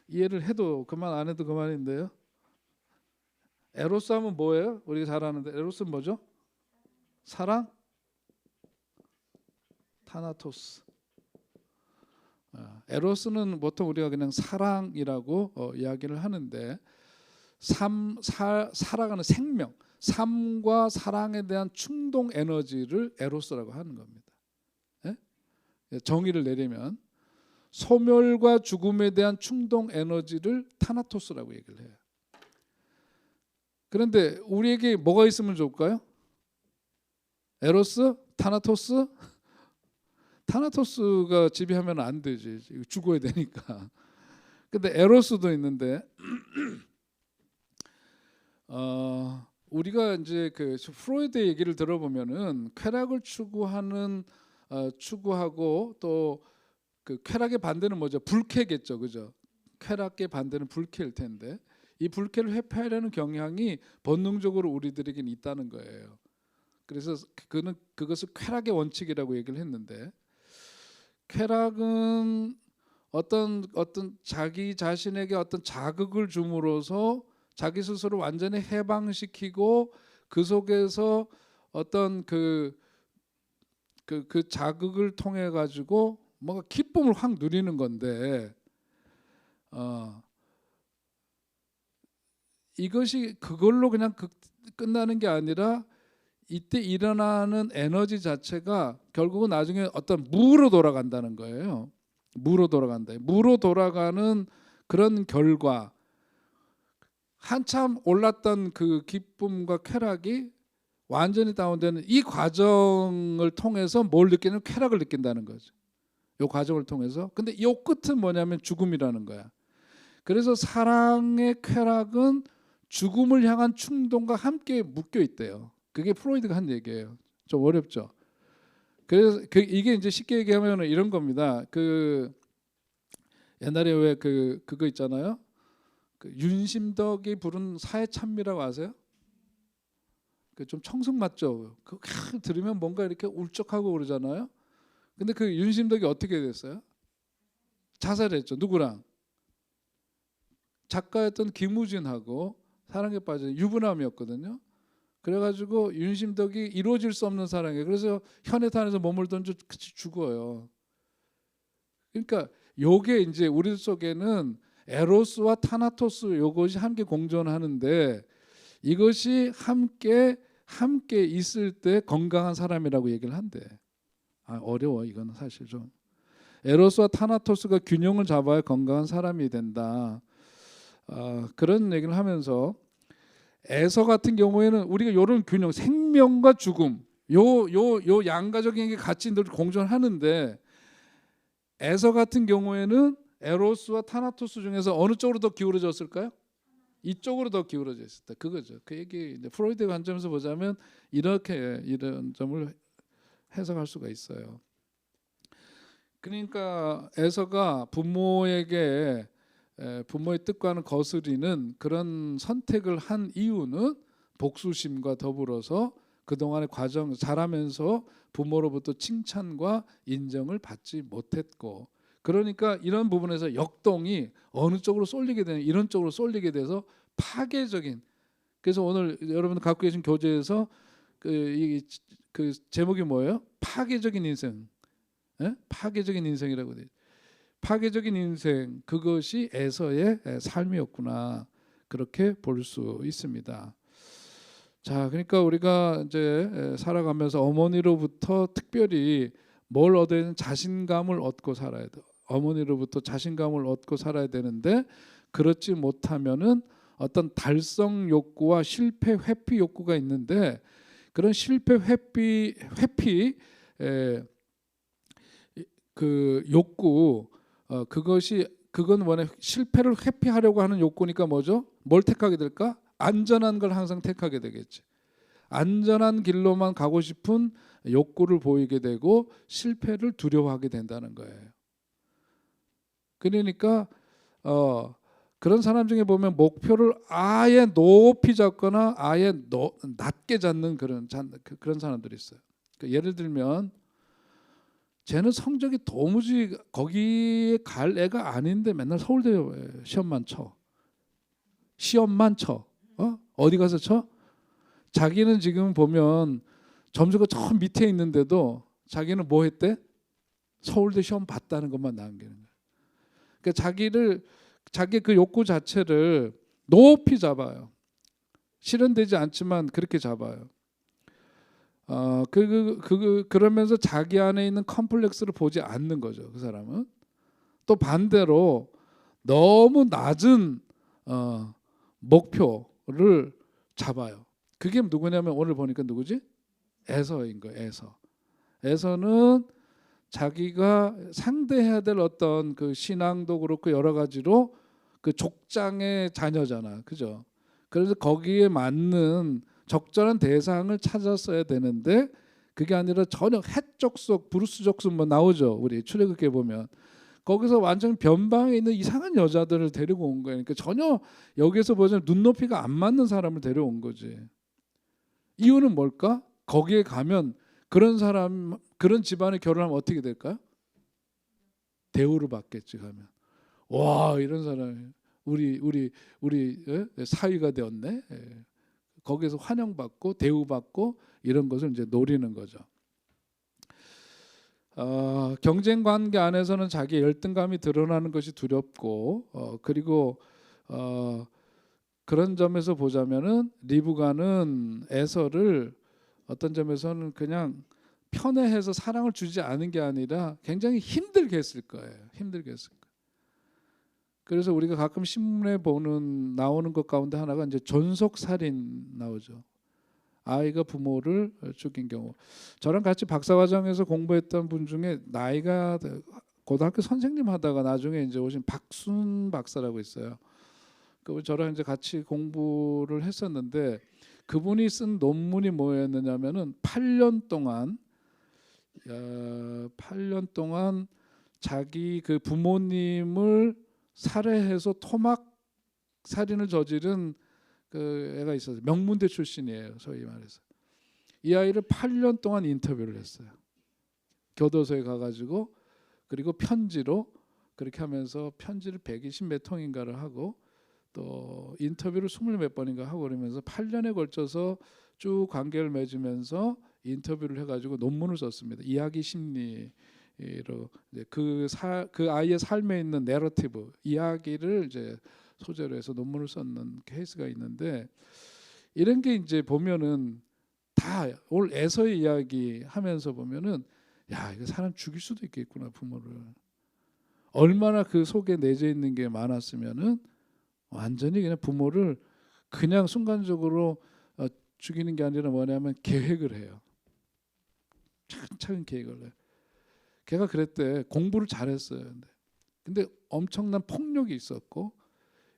이해를 해도 그만, 안 해도 그만인데요. 에로스 하면 뭐예요? 우리가 잘 아는데 에로스는 뭐죠? 사랑? 타나토스. 에로스는 보통 우리가 그냥 사랑이라고 이야기를 하는데 살아가는 생명, 삶과 사랑에 대한 충동 에너지를 에로스라고 하는 겁니다. 예? 정의를 내리면 소멸과 죽음에 대한 충동 에너지를 타나토스라고 얘기를 해요. 그런데 우리에게 뭐가 있으면 좋을까요? 에로스? 타나토스? 타나토스가 지배하면 안 되지. 죽어야 되니까. 근데 에로스도 있는데 우리가 이제 그 프로이드 얘기를 들어보면은 쾌락을 추구하고 또 그 쾌락의 반대는 뭐죠? 불쾌겠죠, 그죠? 쾌락의 반대는 불쾌일 텐데 이 불쾌를 회피하려는 경향이 본능적으로 우리들에게는 있다는 거예요. 그래서 그것을 쾌락의 원칙이라고 얘기를 했는데 쾌락은 어떤 자기 자신에게 어떤 자극을 줌으로써 자기 스스로 완전히 해방시키고 그 속에서 어떤 그 자극을 통해 가지고 뭔가 기쁨을 확 누리는 건데 이것이 그걸로 그냥 끝나는 게 아니라 이때 일어나는 에너지 자체가 결국은 나중에 어떤 무로 돌아간다는 거예요. 무로 돌아간다. 무로 돌아가는 그런 결과 한참 올랐던 그 기쁨과 쾌락이 완전히 다운되는 이 과정을 통해서 뭘 느끼는 쾌락을 느낀다는 거죠. 이 과정을 통해서. 근데 이 끝은 뭐냐면 죽음이라는 거야. 그래서 사랑의 쾌락은 죽음을 향한 충동과 함께 묶여 있대요. 그게 프로이드가 한 얘기예요. 좀 어렵죠. 그래서 이게 이제 쉽게 얘기하면 이런 겁니다. 그 옛날에 왜 그거 있잖아요. 그 윤심덕이 부른 사해찬미라고 아세요? 그 좀 청승 맞죠? 그 들으면 뭔가 이렇게 울적하고 그러잖아요. 근데 그 윤심덕이 어떻게 됐어요? 자살했죠. 누구랑? 작가였던 김우진하고 사랑에 빠진 유부남이었거든요. 그래가지고 윤심덕이 이루어질 수 없는 사랑에 그래서 현해탄에서 몸을 던져 죽어요. 그러니까 요게 이제 우리 속에는 에로스와 타나토스 요것이 함께 공존하는데 이것이 함께 있을 때 건강한 사람이라고 얘기를 한대. 어려워 이거는 사실 좀. 에로스와 타나토스가 균형을 잡아야 건강한 사람이 된다. 그런 얘기를 하면서 에서 같은 경우에는 우리가 이런 균형, 생명과 죽음, 요 양가적인 게 같이 늘 공존하는데 에서 같은 경우에는 에로스와 타나토스 중에서 어느 쪽으로 더 기울어졌을까요? 이쪽으로 더 기울어져 있었다. 그거죠. 그 얘기 이제 프로이드 관점에서 보자면 이렇게 이런 점을 해석할 수가 있어요. 그러니까 에서가 부모의 뜻과는 거스리는 그런 선택을 한 이유는 복수심과 더불어서 그동안의 과정 자라면서 부모로부터 칭찬과 인정을 받지 못했고 그러니까 이런 부분에서 역동이 어느 쪽으로 쏠리게 되는 이런 쪽으로 쏠리게 돼서 파괴적인 그래서 오늘 여러분 갖고 계신 교재에서 그 제목이 뭐예요? 파괴적인 인생. 예? 파괴적인 인생이라고 돼요. 파괴적인 인생 그것이 에서의 삶이었구나 그렇게 볼 수 있습니다. 자, 그러니까 우리가 이제 살아가면서 어머니로부터 특별히 뭘 얻어야 되는 자신감을 얻고 살아야 돼. 어머니로부터 자신감을 얻고 살아야 되는데 그렇지 못하면은 어떤 달성 욕구와 실패 회피 욕구가 있는데 그런 실패 회피 그 욕구 그건 뭐냐 실패를 회피하려고 하는 욕구니까 뭐죠? 뭘 택하게 될까? 안전한 걸 항상 택하게 되겠지. 안전한 길로만 가고 싶은 욕구를 보이게 되고 실패를 두려워하게 된다는 거예요. 그러니까 그런 사람 중에 보면 목표를 아예 높이 잡거나 아예 낮게 잡는 그런 사람들이 있어요. 그러니까 예를 들면 쟤는 성적이 도무지 거기에 갈 애가 아닌데 맨날 서울대 시험만 쳐. 어디 가서 쳐? 자기는 지금 보면 점수가 저 밑에 있는데도 자기는 뭐 했대? 서울대 시험 봤다는 것만 남기는 거예요. 그러니까 자기 그 욕구 자체를 높이 잡아요. 실현되지 않지만 그렇게 잡아요. 그러면서 자기 안에 있는 컴플렉스를 보지 않는 거죠. 그 사람은 또 반대로 너무 낮은 목표를 잡아요. 그게 누구냐면 오늘 보니까 누구지? 에서인 거예요. 에서는 자기가 상대해야 될 어떤 그 신앙도 그렇고 여러 가지로 그 족장의 자녀잖아, 그죠? 그래서 거기에 맞는 적절한 대상을 찾았어야 되는데 그게 아니라 전혀 해적속 브루스족속 뭐 나오죠, 우리 출애굽기에 보면. 거기서 완전 변방에 있는 이상한 여자들을 데리고 온 거예요. 그러니까 전혀 여기서 보자면 눈높이가 안 맞는 사람을 데려온 거지. 이유는 뭘까? 거기에 가면 그런 사람, 그런 집안에 결혼하면 어떻게 될까요? 대우를 받겠지. 가면 와, 이런 사람이 우리 사위가 되었네. 예. 거기서 환영받고 대우받고 이런 것을 이제 노리는 거죠. 경쟁 관계 안에서는 자기 열등감이 드러나는 것이 두렵고 그리고 그런 점에서 보자면은 리브가는 에서를 어떤 점에서는 그냥 편애해서 사랑을 주지 않은 게 아니라 굉장히 힘들게 했을 거예요. 힘들게 했을 거예요. 그래서 우리가 가끔 신문에 보는 나오는 것 가운데 하나가 이제 존속 살인 나오죠. 아이가 부모를 죽인 경우. 저랑 같이 박사과정에서 공부했던 분 중에 나이가 고등학교 선생님 하다가 나중에 이제 오신 박순 박사라고 있어요. 그 저랑 이제 같이 공부를 했었는데 그분이 쓴 논문이 뭐였느냐면은 8년 동안 자기 그 부모님을 살해해서 토막 살인을 저지른 그 애가 있어요. 명문대 출신이에요. 소위 말해서 이 아이를 8년 동안 인터뷰를 했어요. 교도소에 가가지고 그리고 편지로 그렇게 하면서 편지를 120 몇 통인가를 하고 또 인터뷰를 20 몇 번인가 하고 그러면서 8년에 걸쳐서 쭉 관계를 맺으면서 인터뷰를 해가지고 논문을 썼습니다. 이야기 심리로 그 아이의 삶에 있는 내러티브 이야기를 이제 소재로 해서 논문을 썼는 케이스가 있는데 이런 게 이제 보면은 다 올 에서의 이야기 하면서 보면은 야, 이거 사람 죽일 수도 있겠구나 부모를. 얼마나 그 속에 내재 있는 게 많았으면은 완전히 그냥 부모를 그냥 순간적으로 죽이는 게 아니라 뭐냐면 계획을 해요. 차근차근 계획을 해요. 걔가 그랬대. 공부를 잘했어요. 근데 엄청난 폭력이 있었고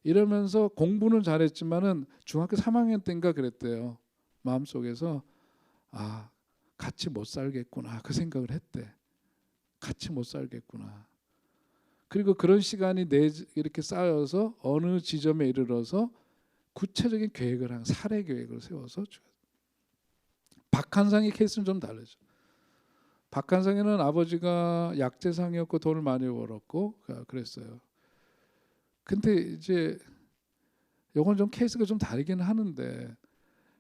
이러면서 공부는 잘했지만은 중학교 3학년 때인가 그랬대요. 마음속에서 아, 같이 못 살겠구나 그 생각을 했대. 같이 못 살겠구나. 그리고 그런 시간이 이렇게 쌓여서 어느 지점에 이르러서 구체적인 계획을 한 살해 계획을 세워서 죽였어요. 박한상의 케이스는 좀 다르죠. 박한상에는 아버지가 약재상이었고 돈을 많이 벌었고 그랬어요. 근데 이제 이건 좀 케이스가 좀 다르긴 하는데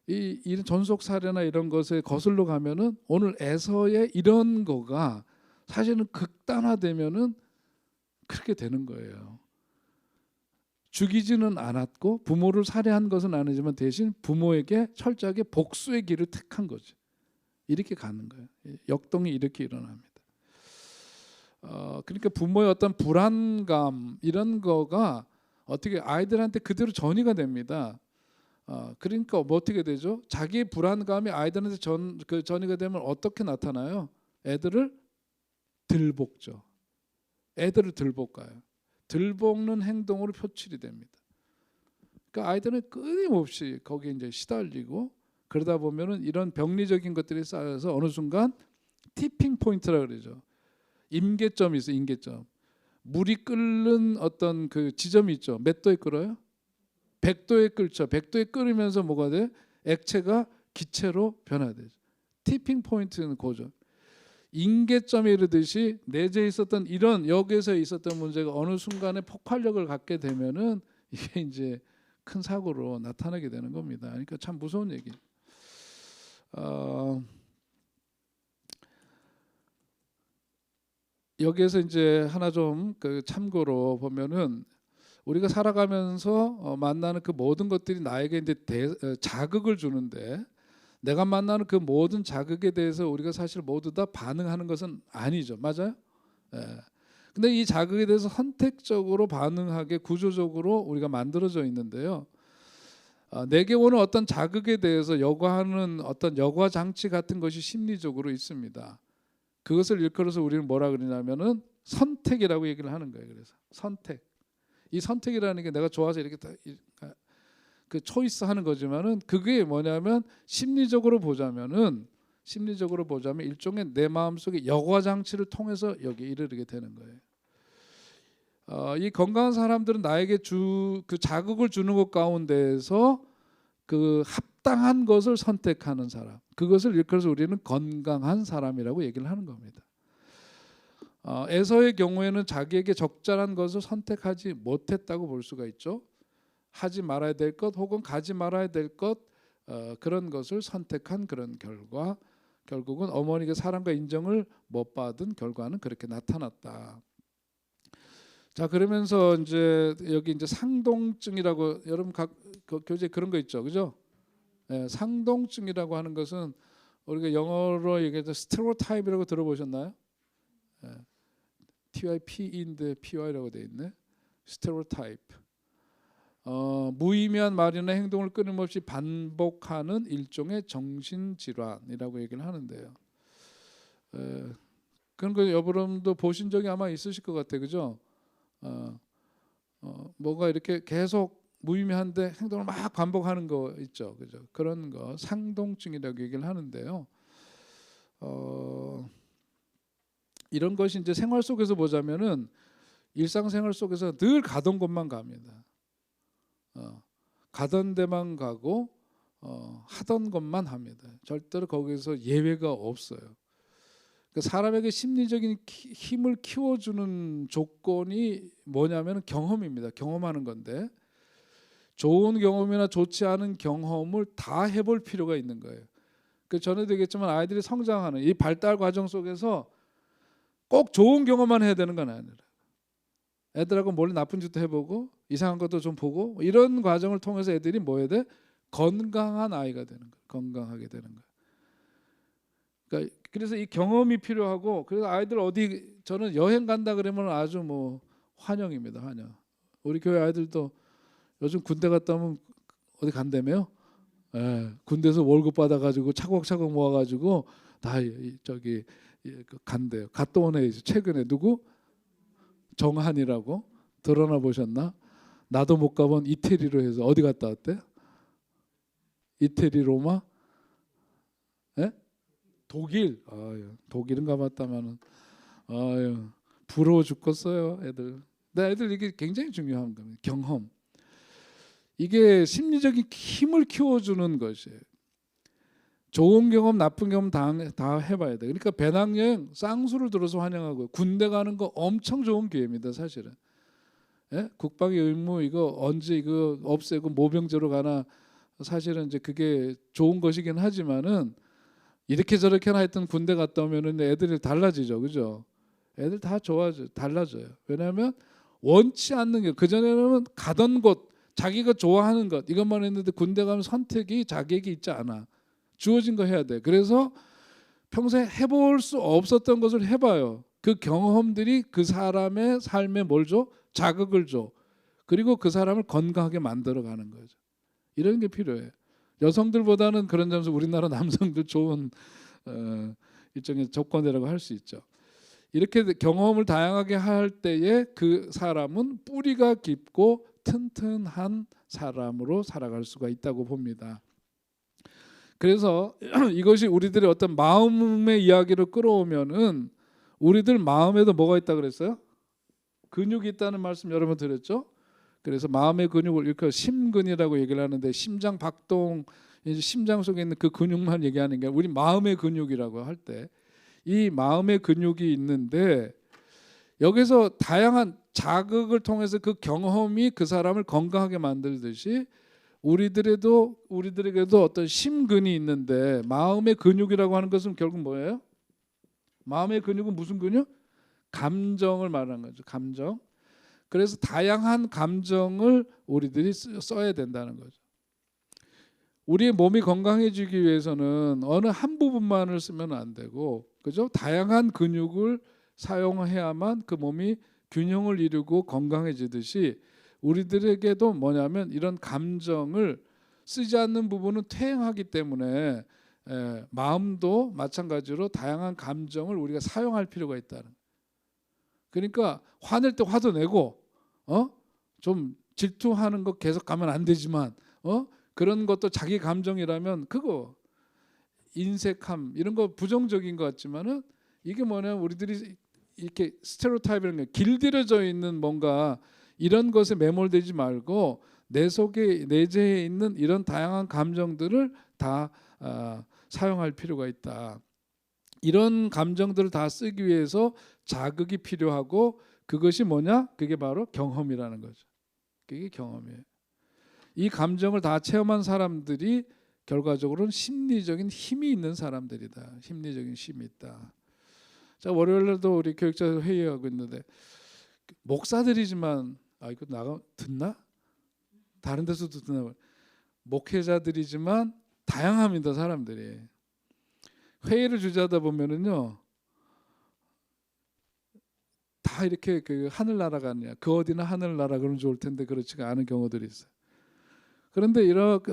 이 전속 살해나 이런 것에 거슬러 가면은 오늘 에서의 이런 거가 사실은 극단화되면은 그렇게 되는 거예요. 죽이지는 않았고 부모를 살해한 것은 아니지만 대신 부모에게 철저하게 복수의 길을 택한 거죠. 이렇게 가는 거예요. 역동이 이렇게 일어납니다. 그러니까 부모의 어떤 불안감 이런 거가 어떻게 아이들한테 그대로 전이가 됩니다. 그러니까 뭐 어떻게 되죠? 자기의 불안감이 아이들한테 전이가 되면 어떻게 나타나요? 애들을 들볶죠. 애들을 들볶아요. 들볶는 행동으로 표출이 됩니다. 그러니까 아이들은 끊임없이 거기에 이제 시달리고 그러다 보면은 이런 병리적인 것들이 쌓여서 어느 순간 티핑 포인트라 그러죠. 임계점이 있어요. 임계점. 물이 끓는 어떤 그 지점이 있죠. 몇 도에 끓어요? 100도에 끓죠. 100도에 끓으면서 뭐가 돼? 액체가 기체로 변화되죠. 티핑 포인트는 그거죠. 임계점에 이르듯이 내재 있었던 이런 여기에서 있었던 문제가 어느 순간에 폭발력을 갖게 되면은 이게 이제 큰 사고로 나타나게 되는 겁니다. 그러니까 참 무서운 얘기. 여기에서 이제 하나 좀 그 참고로 보면은 우리가 살아가면서 만나는 그 모든 것들이 나에게 이제 자극을 주는데 내가 만나는 그 모든 자극에 대해서 우리가 사실 모두 다 반응하는 것은 아니죠. 맞아요? 예. 근데 이 자극에 대해서 선택적으로 반응하게 구조적으로 우리가 만들어져 있는데요. 내게 오는 어떤 자극에 대해서 여과하는 어떤 여과 장치 같은 것이 심리적으로 있습니다. 그것을 일컬어서 우리는 뭐라 그러냐면은 선택이라고 얘기를 하는 거예요. 그래서 선택. 이 선택이라는 게 내가 좋아서 이렇게 그 초이스 하는 거지만은 그게 뭐냐면 심리적으로 보자면 일종의 내 마음속의 여과 장치를 통해서 여기 이르게 되는 거예요. 이 건강한 사람들은 나에게 그 자극을 주는 것 가운데에서 그 합당한 것을 선택하는 사람, 그것을 일컬어서 우리는 건강한 사람이라고 얘기를 하는 겁니다. 에서의 경우에는 자기에게 적절한 것을 선택하지 못했다고 볼 수가 있죠. 하지 말아야 될 것 혹은 가지 말아야 될 것, 그런 것을 선택한 그런 결과, 결국은 어머니의 사랑과 인정을 못 받은 결과는 그렇게 나타났다. 자, 그러면서 이제 여기 이제 상동증이라고, 여러분 각 교재 그런 거 있죠, 그죠? 상동증이라고 하는 것은 우리가 영어로 얘기해서 스테레오타입이라고 들어보셨나요? TYP인데 PY라고 돼 있네. 스테레오타입. 무의미한 말이나 행동을 끊임없이 반복하는 일종의 정신질환이라고 얘기를 하는데요. 그런 거 여러분도 보신 적이 아마 있으실 것 같아요, 그죠? 뭐가 이렇게 계속 무의미한데 행동을 막 반복하는 거 있죠, 그죠? 그런 거 상동증이라고 얘기를 하는데요. 이런 것이 이제 생활 속에서 보자면은 일상생활 속에서 늘 가던 곳만 갑니다. 가던 데만 가고 하던 것만 합니다. 절대로 거기서 예외가 없어요. 사람에게 심리적인 힘을 키워주는 조건이 뭐냐면 경험입니다. 경험하는 건데 좋은 경험이나 좋지 않은 경험을 다 해볼 필요가 있는 거예요. 전에도 얘기했지만 아이들이 성장하는 이 발달 과정 속에서 꼭 좋은 경험만 해야 되는 건 아니라 애들하고 몰래 나쁜 짓도 해보고 이상한 것도 좀 보고 이런 과정을 통해서 애들이 뭐 해야 돼? 건강한 아이가 되는 거예요. 건강하게 되는 거예요. 그러니까 그래서 이 경험이 필요하고, 그래서 아이들 어디 저는 여행 간다 그러면 아주 뭐 환영입니다. 환영. 우리 교회 아이들도 요즘 군대 갔다 오면 어디 간다며요? 군대에서 월급 받아가지고 차곡차곡 모아가지고 다 저기 간대요. 갔다 오네. 최근에 누구? 정한이라고 드러나 보셨나? 나도 못 가본 이태리로 해서 어디 갔다 왔대? 이태리, 로마? 독일. 독일은 가봤다마는 부러워 죽겠어요, 애들. 근데 애들 이게 굉장히 중요한 겁니다. 경험. 이게 심리적인 힘을 키워주는 것이에요. 좋은 경험, 나쁜 경험 다 해봐야 돼. 그러니까 배낭여행 쌍수를 들어서 환영하고요. 군대 가는 거 엄청 좋은 기회입니다, 사실은. 국방의 의무 이거 언제 이거 없애고 모병제로 가나, 사실은 이제 그게 좋은 것이긴 하지만은 이렇게 저렇게나 하여튼 군대 갔다 오면은 애들이 달라지죠, 그죠? 애들 다 좋아져, 달라져요. 왜냐하면 원치 않는 게, 그 전에는 가던 곳, 자기가 좋아하는 것 이것만 했는데 군대 가면 선택이 자기에게 있지 않아. 주어진 거 해야 돼. 그래서 평소에 해볼 수 없었던 것을 해봐요. 그 경험들이 그 사람의 삶에 뭘 줘? 자극을 줘. 그리고 그 사람을 건강하게 만들어가는 거죠. 이런 게 필요해요. 여성들보다는 그런 점에서 우리나라 남성들 좋은 일종의 조건이라고 할 수 있죠. 이렇게 경험을 다양하게 할 때에 그 사람은 뿌리가 깊고 튼튼한 사람으로 살아갈 수가 있다고 봅니다. 그래서 이것이 우리들의 어떤 마음의 이야기를 끌어오면은 우리들 마음에도 뭐가 있다 그랬어요? 근육이 있다는 말씀 여러 번 드렸죠. 그래서 마음의 근육을 이렇게 심근이라고 얘기를 하는데, 심장 박동, 심장 속에 있는 그 근육만 얘기하는 게 우리 마음의 근육이라고 할 때, 이 마음의 근육이 있는데 여기서 다양한 자극을 통해서 그 경험이 그 사람을 건강하게 만들듯이 우리들에게도 어떤 심근이 있는데, 마음의 근육이라고 하는 것은 결국 뭐예요? 마음의 근육은 무슨 근육? 감정을 말하는 거죠. 감정. 그래서 다양한 감정을 우리들이 써야 된다는 거죠. 우리의 몸이 건강해지기 위해서는 어느 한 부분만을 쓰면 안 되고, 그죠? 다양한 근육을 사용해야만 그 몸이 균형을 이루고 건강해지듯이 우리들에게도 뭐냐면 이런 감정을 쓰지 않는 부분은 퇴행하기 때문에 마음도 마찬가지로 다양한 감정을 우리가 사용할 필요가 있다는. 그러니까 화낼 때 화도 내고 좀 질투하는 거 계속 가면 안 되지만 그런 것도 자기 감정이라면 그거 인색함 이런 거 부정적인 것 같지만은 이게 뭐냐면 우리들이 이렇게 스테레오타입이라는 게 길들여져 있는 뭔가 이런 것에 매몰되지 말고 내 속에 내재해 있는 이런 다양한 감정들을 다 사용할 필요가 있다. 이런 감정들을 다 쓰기 위해서 자극이 필요하고 그것이 뭐냐? 그게 바로 경험이라는 거죠. 그게 경험이에요. 이 감정을 다 체험한 사람들이 결과적으로는 심리적인 힘이 있는 사람들이다. 심리적인 힘이 있다. 자, 월요일에도 우리 교육자 회의하고 있는데 목사들이지만 이거 나가 듣나? 다른 데서도 듣나? 목회자들이지만 다양합니다. 사람들이. 회의를 주재하다 보면은요 다 이렇게 그 하늘나라가 아니야. 그 어디나 하늘나라 그러면 좋을 텐데 그렇지가 않은 경우들이 있어요. 그런데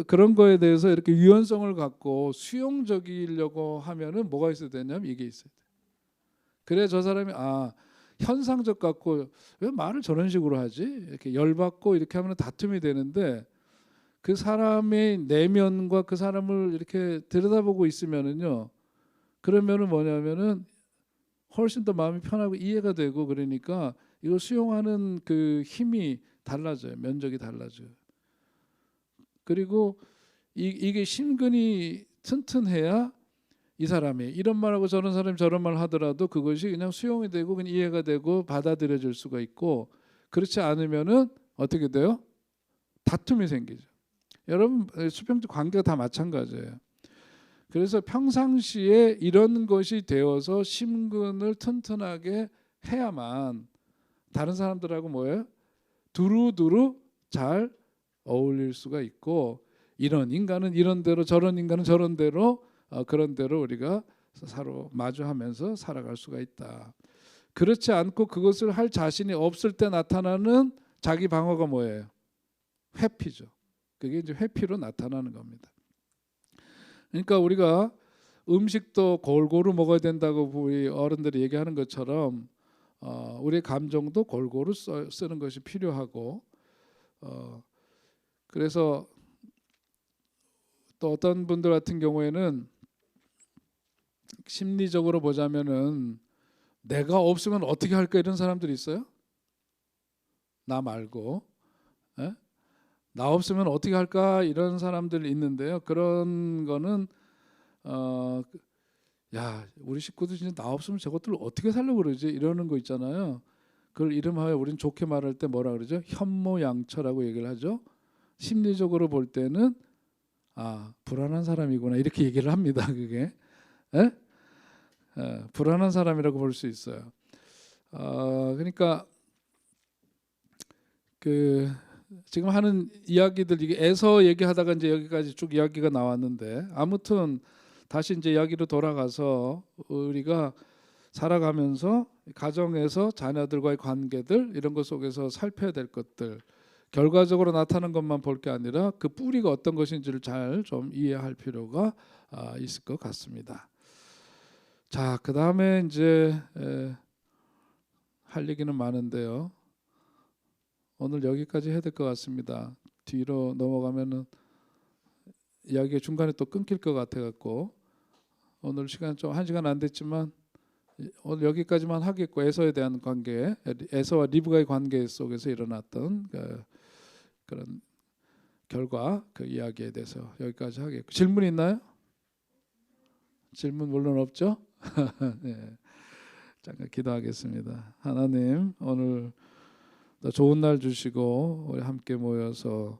그런 거에 대해서 이렇게 유연성을 갖고 수용적이려고 하면은 뭐가 있어야 되냐면 이게 있어야 돼. 그래 저 사람이 현상적 같고 왜 말을 저런 식으로 하지? 이렇게 열받고 이렇게 하면 다툼이 되는데 그 사람의 내면과 그 사람을 이렇게 들여다보고 있으면은요. 그러면은 뭐냐면은 훨씬 더 마음이 편하고 이해가 되고 그러니까 이걸 수용하는 그 힘이 달라져요. 면적이 달라져요. 그리고 이게 심근이 튼튼해야 이 사람이 이런 말하고 저런 사람이 저런 말 하더라도 그것이 그냥 수용이 되고 그냥 이해가 되고 받아들여질 수가 있고 그렇지 않으면은 어떻게 돼요? 다툼이 생기죠. 여러분 수평적 관계가 다 마찬가지예요. 그래서 평상시에 이런 것이 되어서 심근을 튼튼하게 해야만 다른 사람들하고 뭐예요? 두루두루 잘 어울릴 수가 있고 이런 인간은 이런 대로 저런 인간은 저런 대로 그런 대로 우리가 서로 마주하면서 살아갈 수가 있다. 그렇지 않고 그것을 할 자신이 없을 때 나타나는 자기 방어가 뭐예요? 회피죠. 그게 이제 회피로 나타나는 겁니다. 그러니까 우리가 음식도 골고루 먹어야 된다고 우리 어른들이 얘기하는 것처럼 우리의 감정도 골고루 쓰는 것이 필요하고 그래서 또 어떤 분들 같은 경우에는 심리적으로 보자면은 내가 없으면 어떻게 할까 이런 사람들이 있어요. 나 말고 나 없으면 어떻게 할까 이런 사람들이 있는데요. 그런 거는 야 우리 식구들 진짜 나 없으면 저것들 어떻게 살려고 그러지 이러는 거 있잖아요. 그걸 이름하여 우리는 좋게 말할 때 뭐라 그러죠? 현모양처라고 얘기를 하죠. 심리적으로 볼 때는 불안한 사람이구나 이렇게 얘기를 합니다. 그게 불안한 사람이라고 볼 수 있어요. 그러니까 그 지금 하는 이야기들 이게 에서 얘기하다가 이제 여기까지 쭉 이야기가 나왔는데 아무튼 다시 이제 이야기로 돌아가서 우리가 살아가면서 가정에서 자녀들과의 관계들 이런 것 속에서 살펴야 될 것들 결과적으로 나타나는 것만 볼 게 아니라 그 뿌리가 어떤 것인지를 잘 좀 이해할 필요가 있을 것 같습니다. 자, 그 다음에 이제 할 얘기는 많은데요. 오늘 여기까지 해야 될 것 같습니다. 뒤로 넘어가면은 이야기가 중간에 또 끊길 것 같아 갖고 오늘 시간 좀 1시간 안 됐지만 오늘 여기까지만 하겠고 에서에 대한 관계, 에서와 리브가의 관계 속에서 일어났던 그런 결과 그 이야기에 대해서 여기까지 하겠고 질문 있나요? 질문 물론 없죠? 네. 잠깐 기도하겠습니다. 하나님 오늘 또 좋은 날 주시고 우리 함께 모여서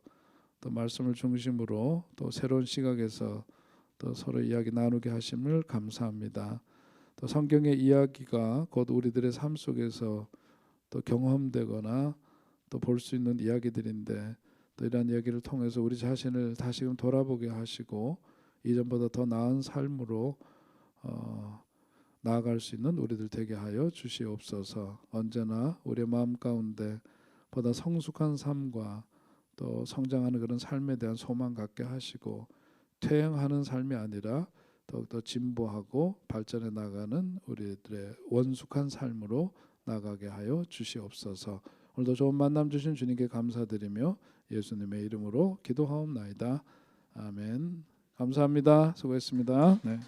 또 말씀을 중심으로 또 새로운 시각에서 또 서로 이야기 나누게 하심을 감사합니다. 또 성경의 이야기가 곧 우리들의 삶 속에서 또 경험되거나 또 볼 수 있는 이야기들인데 또 이러한 이야기를 통해서 우리 자신을 다시금 돌아보게 하시고 이전보다 더 나은 삶으로 나아갈 수 있는 우리들 되게 하여 주시옵소서. 언제나 우리의 마음 가운데 보다 성숙한 삶과 또 성장하는 그런 삶에 대한 소망 갖게 하시고 퇴행하는 삶이 아니라 더욱더 진보하고 발전해 나가는 우리들의 원숙한 삶으로 나가게 하여 주시옵소서. 오늘도 좋은 만남 주신 주님께 감사드리며 예수님의 이름으로 기도하옵나이다. 아멘. 감사합니다. 수고했습니다. 네.